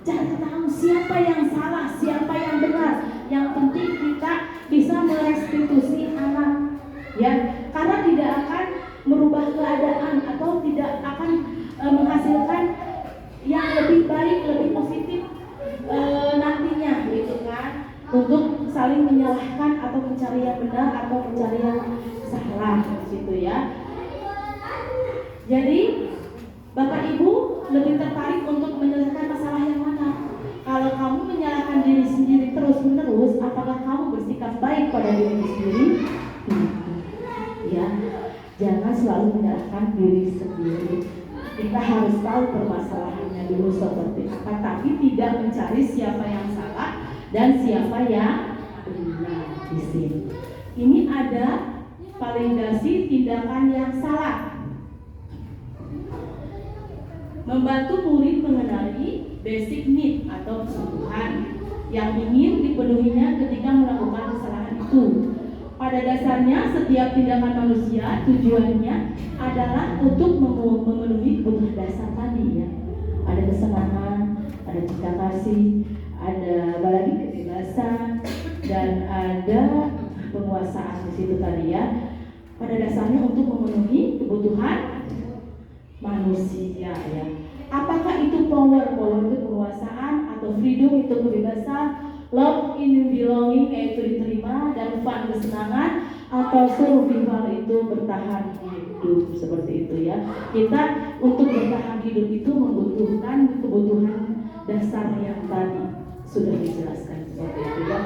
cari tahu siapa yang salah, siapa yang benar. Yang penting kita bisa merestitusi anak, ya, karena tidak akan merubah keadaan atau tidak akan menghasilkan yang lebih baik, lebih positif nantinya, gitu kan, untuk saling menyalahkan atau mencari yang benar atau mencari yang salah, gitu ya. Jadi Bapak Ibu lebih tertarik untuk menyelesaikan masalah yang mana? Kalau kamu menyalahkan diri sendiri terus-menerus, apakah kamu bersikap baik pada diri sendiri? Ya, jangan selalu menyalahkan diri sendiri. Kita harus tahu permasalahannya dulu seperti apa, tapi tidak mencari siapa yang salah dan siapa yang benar di sini. Ini ada validasi tindakan yang salah. Membantu murid mengenali basic need atau kebutuhan yang ingin dipenuhinya ketika melakukan kesalahan itu. Pada dasarnya setiap tindakan manusia tujuannya adalah untuk memenuhi kebutuhan dasar tadi, ya. Ada kesenangan, ada cinta kasih, ada apalagi kebebasan, dan ada penguasaan di situ tadi, ya. Pada dasarnya untuk memenuhi kebutuhan manusia, ya. Apakah itu power itu penguasaan, atau freedom itu kebebasan, love in belonging yaitu diterima, dan fun kesenangan, atau survival itu bertahan hidup, seperti itu, ya. Kita untuk bertahan hidup itu membutuhkan kebutuhan dasar yang tadi sudah dijelaskan, seperti itu, ya.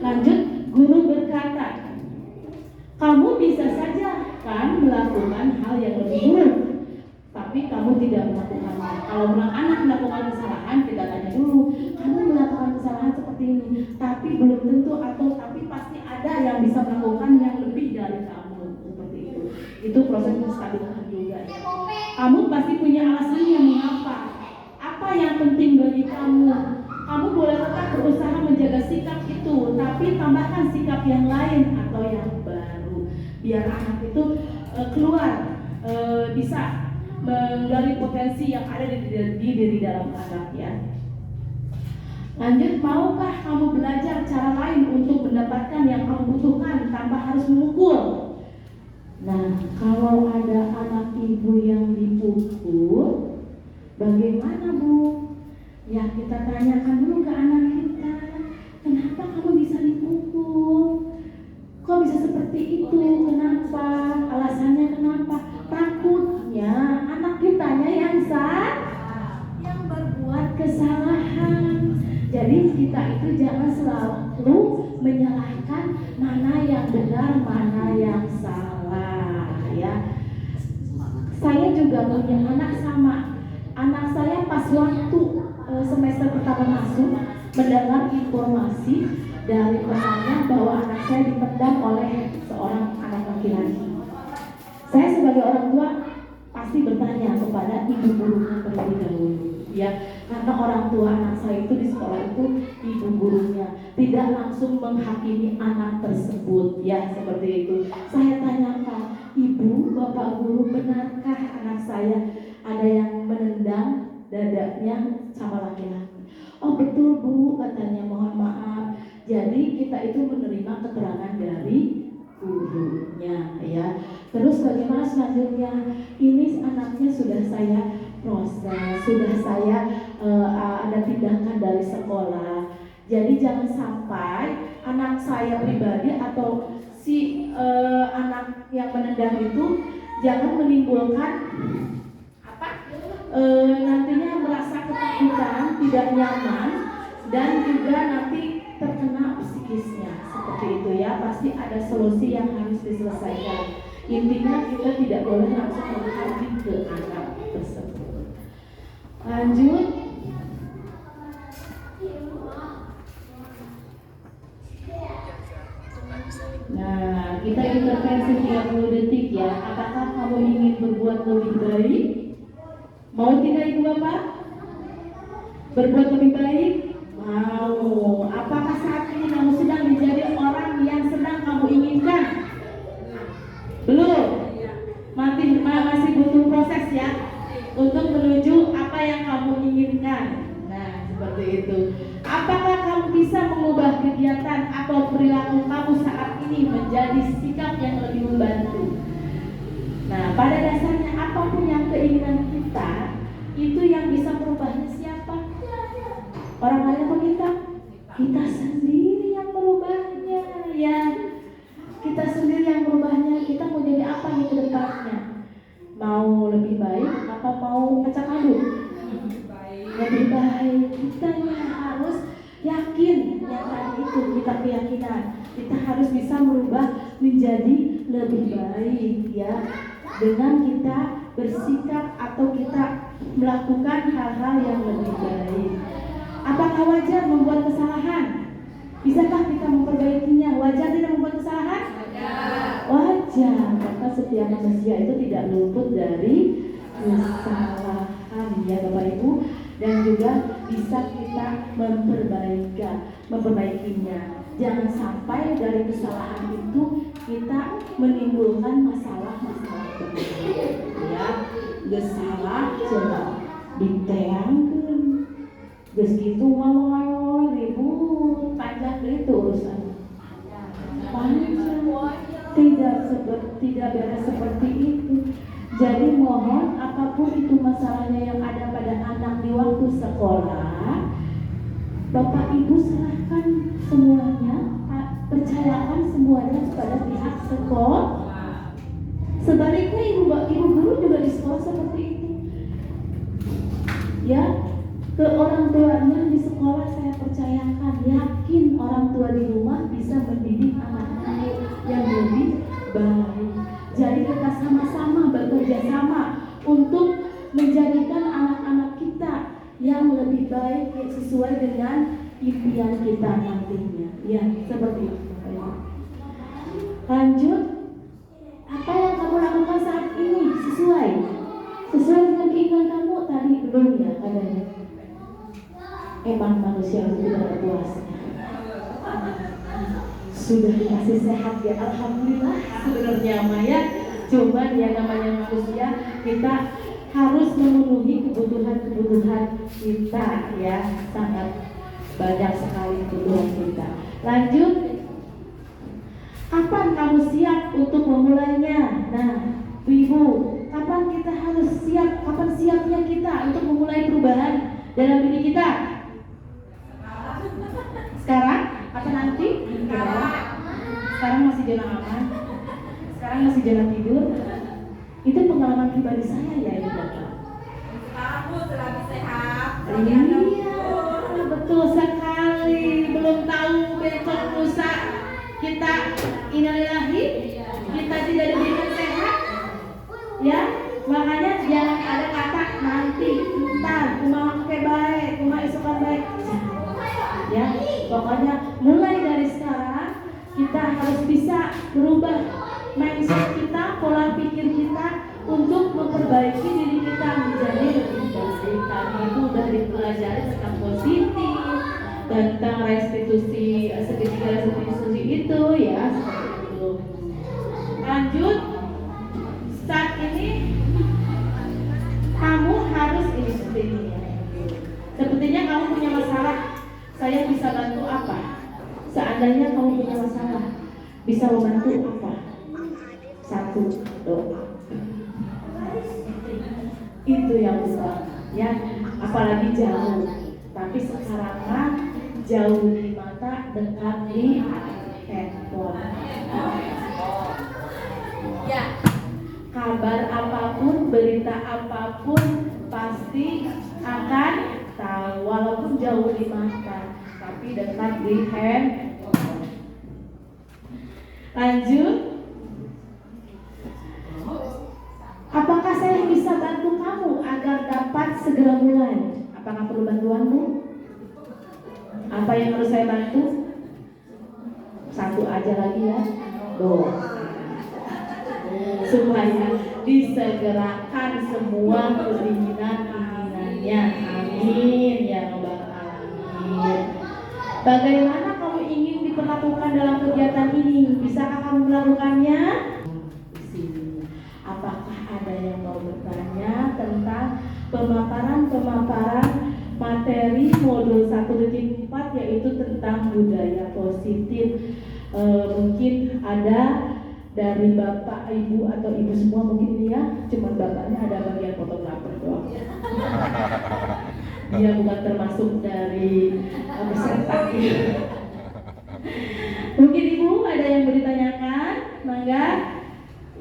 Lanjut, guru berkata, kamu bisa saja kan melakukan hal yang lebih buruk, tapi kamu tidak melakukannya. Kalau anak melakukan kesalahan, kita tanya dulu, kamu melakukan kesalahan seperti ini, tapi belum tentu, atau tapi pasti ada yang bisa melakukan yang lebih dari kamu, seperti itu. Itu proses menstabilkan juga, ya. Kamu pasti punya alasannya mengapa. Apa yang penting bagi kamu? Kamu boleh tetap berusaha menjaga sikap itu, tapi tambahkan sikap yang lain atau yang baru, biar anak itu keluar, bisa menggali potensi yang ada di diri dalam anak, ya. Lanjut, maukah kamu belajar cara lain untuk mendapatkan yang kamu butuhkan tanpa harus memukul? Nah, kalau ada anak ibu yang dipukul, bagaimana, Bu? Ya, kita tanyakan dulu ke anak kita, kenapa kamu bisa dipukul? Kok bisa seperti itu? Kenapa? Alasannya kenapa? Takutnya anak kitanya yang yang berbuat kesalahan. Jadi kita itu jangan selalu menyalahkan mana yang benar, mana yang salah, ya. Saya juga punya anak sama. Anak saya pas waktu semester pertama masuk mendengar informasi dari temannya bahwa anak saya dipendam oleh seorang anak laki-laki. Saya sebagai orang tua pasti bertanya kepada ibu gurunya terlebih dahulu, ya, karena orang tua anak saya itu di sekolah itu ibu gurunya, tidak langsung menghakimi anak tersebut, ya, seperti itu. Saya tanyakan, ibu, bapak guru, benarkah anak saya ada yang menendang dadanya sama laki-laki? Oh betul, Bu, katanya, mohon maaf. Jadi kita itu menerima keterangan dari gurunya, ya. Terus bagaimana selanjutnya? Ini anaknya sudah saya proses, sudah saya ada tindakan dari sekolah. Jadi jangan sampai anak saya pribadi atau si anak yang menendang itu jangan menimbulkan nantinya merasa ketakutan, tidak nyaman, dan juga nanti terkena psikisnya, seperti itu, ya. Pasti ada solusi yang harus diselesaikan. Intinya kita tidak boleh langsung menghakim ke anak tersebut. Lanjut. Nah, kita intervensi 30 detik, ya. Apakah kamu ingin berbuat lebih baik? Mau tidak, Ibu Bapak? Berbuat lebih baik? Mau. Apakah saat ini kamu sedang menjadi orang yang sedang kamu inginkan? Belum? Masih butuh yang kamu inginkan. Nah, seperti itu. Apakah kamu bisa mengubah kegiatan atau perilaku kamu saat ini menjadi sikap yang lebih membantu? Nah, pada dasarnya apapun yang keinginan kita, itu yang bisa merubahnya siapa? Orang lain apa kita? Kita sendiri yang merubahnya, ya. Kita sendiri yang merubahnya. Kita mau jadi apa nih ke depannya? Mau lebih baik apa mau ngacak aduk? Lebih baik. Kita harus yakin yang tadi itu, kita keyakinan. Kita harus bisa merubah menjadi lebih baik, ya. Dengan kita bersikap atau kita melakukan hal-hal yang lebih baik. Apakah wajar membuat kesalahan? Bisakah kita memperbaikinya? Wajar tidak membuat kesalahan? Wajar, karena setiap manusia itu tidak luput dari kesalahan, ya Bapak Ibu, dan juga bisa kita memperbaikinya. Jangan sampai dari kesalahan itu kita menimbulkan masalah-masalah baru, ya. Geus salah cenah diteangkeun, geus kitu ngomong ribut panjang itu urusan. Tidak beres seperti itu. Jadi mohon apapun itu masalahnya yang ada pada anak di waktu sekolah, Bapak Ibu serahkan semuanya, percayakan semuanya kepada pihak sekolah. Sebaliknya ibu guru juga di sekolah seperti itu. Ya, ke orang tuanya di sekolah saya percayakan, yakin orang tua di rumah bisa mendidik anak-anak yang lebih baik. Jadi kita sama-sama bekerja sama untuk menjadikan anak-anak kita yang lebih baik sesuai dengan impian kita nantinya. Ya, seperti itu. Lanjut, apa yang kamu lakukan saat ini sesuai dengan keinginan kamu tadi belum ya katanya. Emang manusia itu tidak ada puasnya. Sudah dikasih sehat ya, alhamdulillah sebenarnya Maya. Cuman ya namanya manusia, kita harus memenuhi kebutuhan kita, ya. Sangat banyak sekali kebutuhan kita. Lanjut, kapan kamu siap untuk memulainya? Nah, Ibu, kapan kita harus siap? Kapan siapnya kita untuk memulai perubahan dalam diri kita? Sekarang atau nanti? Sekarang masih zona aman. Sekarang masih zona tidur. Itu pengalaman pribadi saya ya, Ibu Bapak. Kamu selagi sehat. Iya, betul sekali. Belum tahu besok lusa kita innalillahi, kita tidak diberikan sehat. Ya, makanya jangan ada kata nanti, ntar, kumaha ke baik, kumaha isukan baik. Ya, pokoknya mulai dari sekarang kita harus bisa merubah mindset kita, pola pikir kita untuk memperbaiki diri kita menjadi lebih baik. Tadi itu udah dipelajari tentang positif, tentang restitusi segitiga restitusi itu, ya seperti itu. Lanjut, saat ini kamu harus ini seperti ini ya. Sepertinya kamu punya masalah. Saya bisa bantu apa? Seandainya kamu punya masalah, bisa membantu apa? Satu, doa. Itu yang besar, ya. Apalagi jauh. Tapi sekarang mah jauh di mata, dekat di handphone. Ya. Kabar apapun, berita apapun pasti akan tahu, walaupun jauh di mata, tapi dekat di handphone. Lanjut. Apakah saya bisa bantu kamu agar dapat segera mulai? Apakah perlu bantuanmu? Apa yang harus saya bantu? Satu aja lagi ya, doa. Supaya disegerakan semua keinginan-keinginannya. Amin ya Rabbal Alamin. Bagaimana kamu ingin diperlakukan dalam kegiatan ini? Bisakah kamu melakukannya? Apakah ada yang mau bertanya tentang pemaparan materi modul 1.4 yaitu tentang budaya positif. Mungkin ada dari Bapak, Ibu atau Ibu semua mungkin ini ya, cuman Bapaknya ada bagian fotografer doang. Dia bukan termasuk dari peserta. Mungkin Ibu ada yang mau ditanyakan, mangga.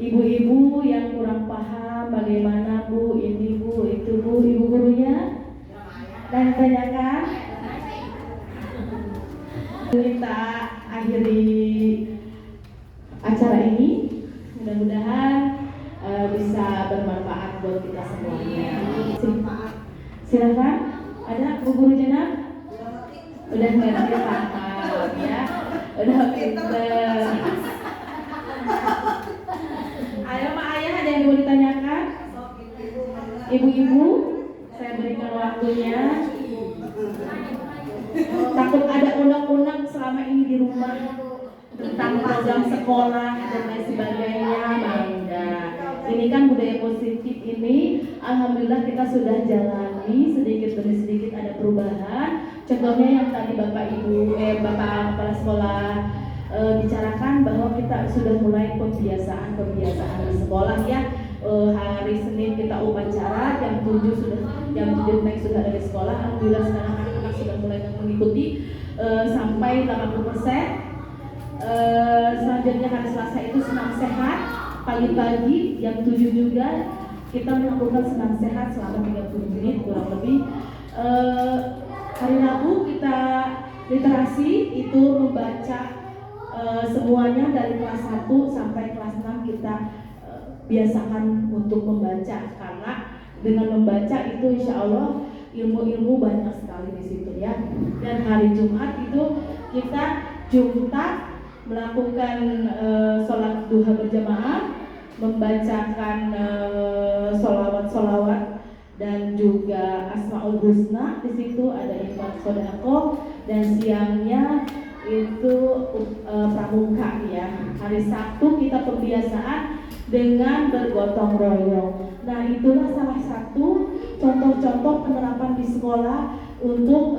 Ibu-ibu yang kurang paham bagaimana Bu, ini Bu, itu Bu, Ibu gurunya dan tanyakan. Kita akhiri acara ini, mudah-mudahan bisa bermanfaat buat kita semuanya. Silakan, ada Bu Guru Jenab? Udah ngerti paham ya, udah pinter. Ayo Mak Ayah, ada yang mau ditanyakan? Ibu-ibu, saya berikan waktunya. Takut ada unek-unek selama ini di rumah tentang program sekolah dan lain sebagainya, mangga. Ini kan budaya positif ini, alhamdulillah kita sudah jalani sedikit demi sedikit ada perubahan. Contohnya yang tadi Bapak Bapak Kepala Sekolah bicarakan bahwa kita sudah mulai pembiasaan di sekolah ya. Hari Senin kita upacara, jam 7 naik sudah ada di sekolah. Alhamdulillah sekarang anak-anak sudah mulai mengikuti sampai 80%. Selanjutnya hari Selasa itu senam sehat pagi-pagi jam 7 juga kita melakukan senam sehat selama 30 menit kurang lebih. Hari Rabu kita literasi itu membaca semuanya dari kelas 1 sampai kelas 6 kita biasakan untuk membaca, karena dengan membaca itu insya Allah ilmu-ilmu banyak sekali di situ ya. Dan hari Jumat itu kita Jumat melakukan sholat duha berjamaah, membacakan sholawat dan juga Asmaul Husna. Di situ ada infak sodako dan siangnya itu pramuka ya. Hari Sabtu kita pembiasaan dengan bergotong royong. Nah, itulah salah satu contoh-contoh penerapan di sekolah untuk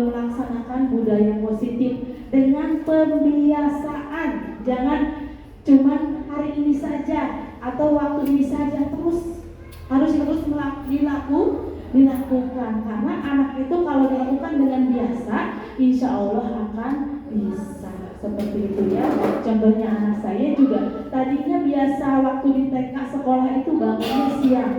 melaksanakan budaya positif dengan pembiasaan. Jangan cuman hari ini saja atau waktu ini saja, harus terus dilakukan, karena anak itu kalau dilakukan dengan biasa insya Allah akan bisa seperti itu ya. Contohnya anak saya juga tadinya biasa waktu di TK sekolah itu bangunnya siang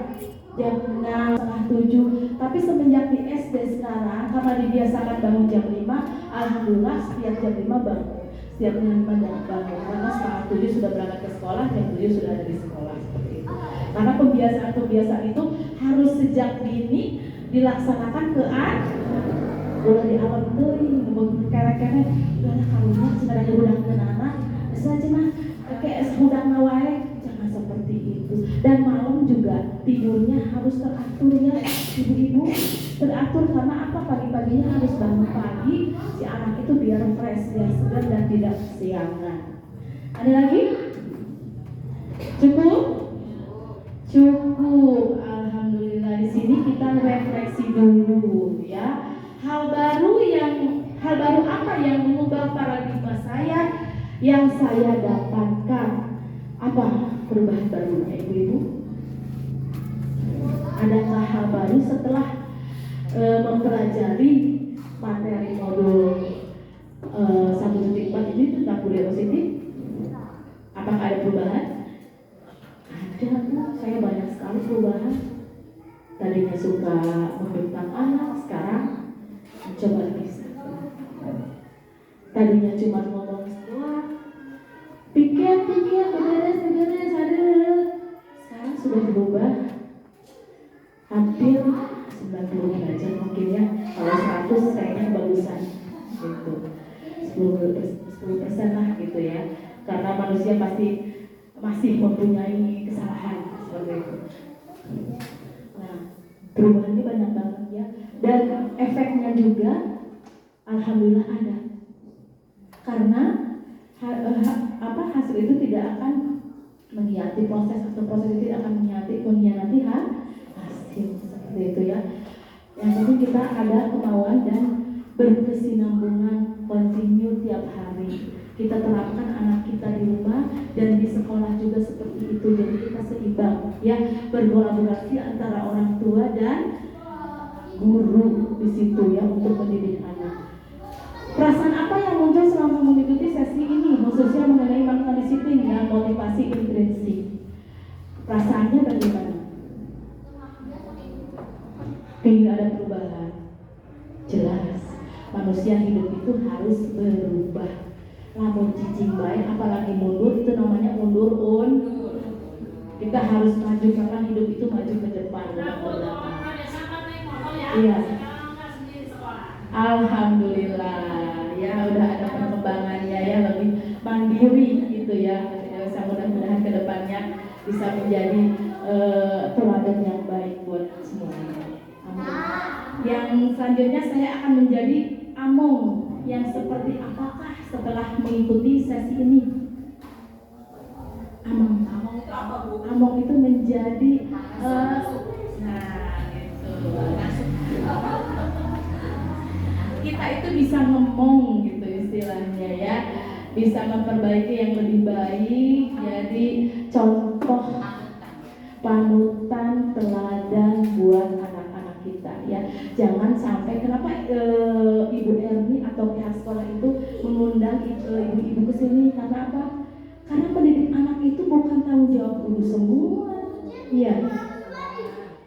jam 6:30, tapi semenjak di SD sekarang karena dibiasakan bangun jam 5, alhamdulillah setiap jam 5 bangun, setiap jam 5 bangun, karena 6:30 sudah berangkat ke sekolah, jam 7 sudah ada di sekolah seperti itu. Karena pembiasaan itu harus sejak dini dilaksanakan ke anak. Ulah di awal tuh kere-kere udah karunya sebenarnya udang kenana saja mah kayak udang nawae, jangan seperti itu. Dan malam juga tidurnya harus teratur ya ibu-ibu, teratur, karena apa, pagi-paginya harus bangun pagi si anak itu biar fresh, biar segar dan tidak kesiangan. Ada lagi? Cukup. Alhamdulillah, di sini kita refleksi dulu ya. Hal baru apa yang mengubah paradigma saya yang saya dapatkan? Apa perubahan barunya ibu-ibu? Adakah hal baru setelah mempelajari materi modul 1.4 ini tentang budaya positif? Apakah ada perubahan? Ada, saya banyak sekali perubahan. Tadinya suka membentang anak, sekarang mencoba bisa. Tadinya cuma ngomong doang, pikir, beres, sekarang sudah berubah hampir 90 derajat mungkin ya. Kalau 100 kayaknya bagusan gitu, 10% lah gitu ya. Karena manusia pasti masih mempunyai kesalahan seperti itu. Nah, perubahannya banyak banget ya, dan efeknya juga alhamdulillah ada, karena hasil itu tidak akan mengkhianati proses, atau proses itu tidak akan mengkhianati hasil seperti itu Yang penting kita ada kemauan dan berkesinambungan continue tiap hari. Kita terapkan anak kita di rumah dan di sekolah juga seperti itu. Jadi kita seimbang, ya, berkolaborasi antara orang tua dan guru di situ, ya, untuk mendidik anak. Perasaan apa yang muncul selama mengikuti sesi ini, khususnya mengenai makna disiplin dan motivasi intrinsik? Perasaannya bagaimana? Ingin ada perubahan? Jelas, manusia hidup itu harus berubah. Lamun cicing baik, apalagi mundur, itu namanya mundur. Kita harus maju karena hidup itu maju ke depan, bukan ke belakang. Iya. Alhamdulillah, ya udah ada perkembangannya, ya, lebih mandiri gitu, ya. Mudah-mudahan ke depannya bisa menjadi teladan yang baik buat semuanya. Amin. Yang selanjutnya saya akan menjadi among yang seperti apakah setelah mengikuti sesi ini? Among itu menjadi kita itu bisa ngomong gitu istilahnya, ya, bisa memperbaiki yang lebih baik, jadi contoh panutan teladan buat anak-anak kita, ya. Jangan sampai kenapa Ibu Erni atau pihak sekolah itu mengundang ibu-ibu ke sini, karena apa? Karena pendidik anak itu bukan tanggung jawab guru semua, iya.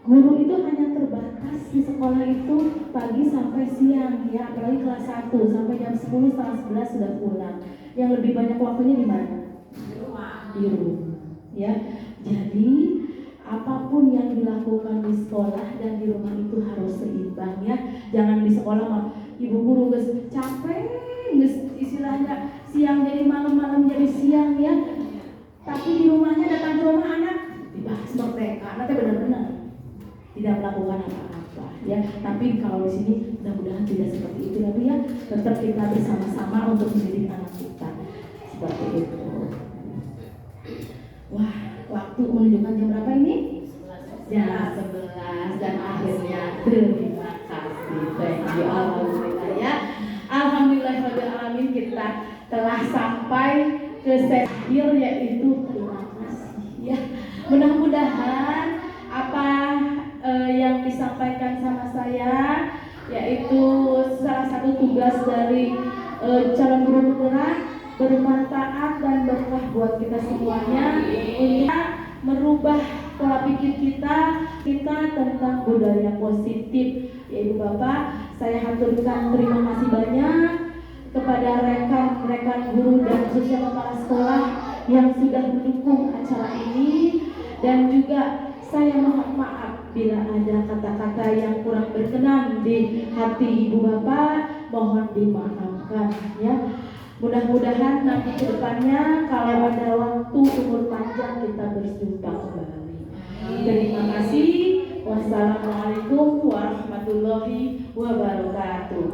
Guru itu hanya terbatas di sekolah itu pagi sampai siang, ya, apalagi kelas 1 sampai jam 10 setengah 11 sudah pulang. Yang lebih banyak waktunya di mana? Di rumah, ya. Jadi apapun yang dilakukan di sekolah dan di rumah itu harus seimbang, ya. Jangan di sekolah mah ibu guru guys capek, guys istilahnya siang jadi malam jadi siang, ya. Tapi di rumahnya datang ke rumah anak dibahas mereka, anaknya benar-benar tidak melakukan apa-apa, ya. Tapi kalau di sini mudah-mudahan tidak seperti itu, tapi, ya, tetap kita bersama-sama untuk mendidik anak kita seperti itu. Wah, waktu menunjukkan jam berapa ini? Jam 11 dan akhirnya terima kasih. Thank you, alhamdulillah, ya. Alhamdulillahirrahmanirrahim, kita telah sampai ke sesi akhir, yaitu terima kasih, ya. Mudah-mudahan apa yang disampaikan sama saya, yaitu salah satu tugas dari calon guru penggerak, bermanfaat dan berkah buat kita semuanya untuk merubah pola pikir kita tentang budaya positif. Ya, Ibu Bapak, saya haturkan terima kasih banyak kepada rekan-rekan guru dan khususnya kepala sekolah yang sudah mendukung acara ini, dan juga saya mohon maaf bila ada kata-kata yang kurang berkenan di hati Ibu Bapak, mohon dimaafkan, ya. Mudah-mudahan nanti ke depannya kalau ada waktu umur panjang kita berjumpa kembali. Terima kasih. Wassalamualaikum warahmatullahi wabarakatuh.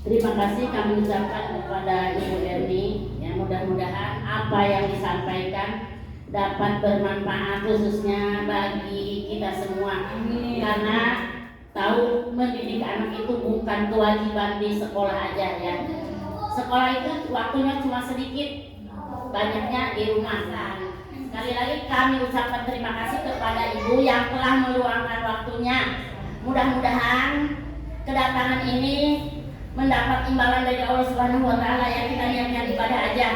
Terima kasih kami ucapkan kepada Ibu Erni, ya, mudah-mudahan apa yang disampaikan dapat bermanfaat khususnya bagi kita semua. Karena tahu mendidik anak itu bukan kewajiban di sekolah aja, ya. Sekolah itu waktunya cuma sedikit, banyaknya di rumah. Sekali lagi kami ucapkan terima kasih kepada Ibu yang telah meluangkan waktunya. Mudah-mudahan kedatangan ini mendapat imbalan dari Allah Subhanahu wa taala, yang kita niatkan ibadah aja.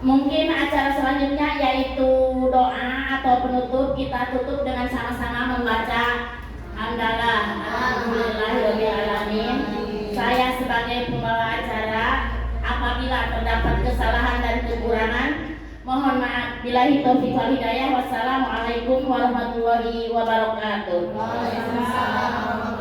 Mungkin acara selanjutnya yaitu doa atau penutup, kita tutup dengan sama-sama membaca hamdalah alhamdulillahirabbil alamin. Saya sebagai pembawa acara, apabila terdapat kesalahan dan kekurangan, mohon maaf. Billahi taufiq wal hidayah. Wassalamualaikum warahmatullahi wabarakatuh. Waalaikumsalam.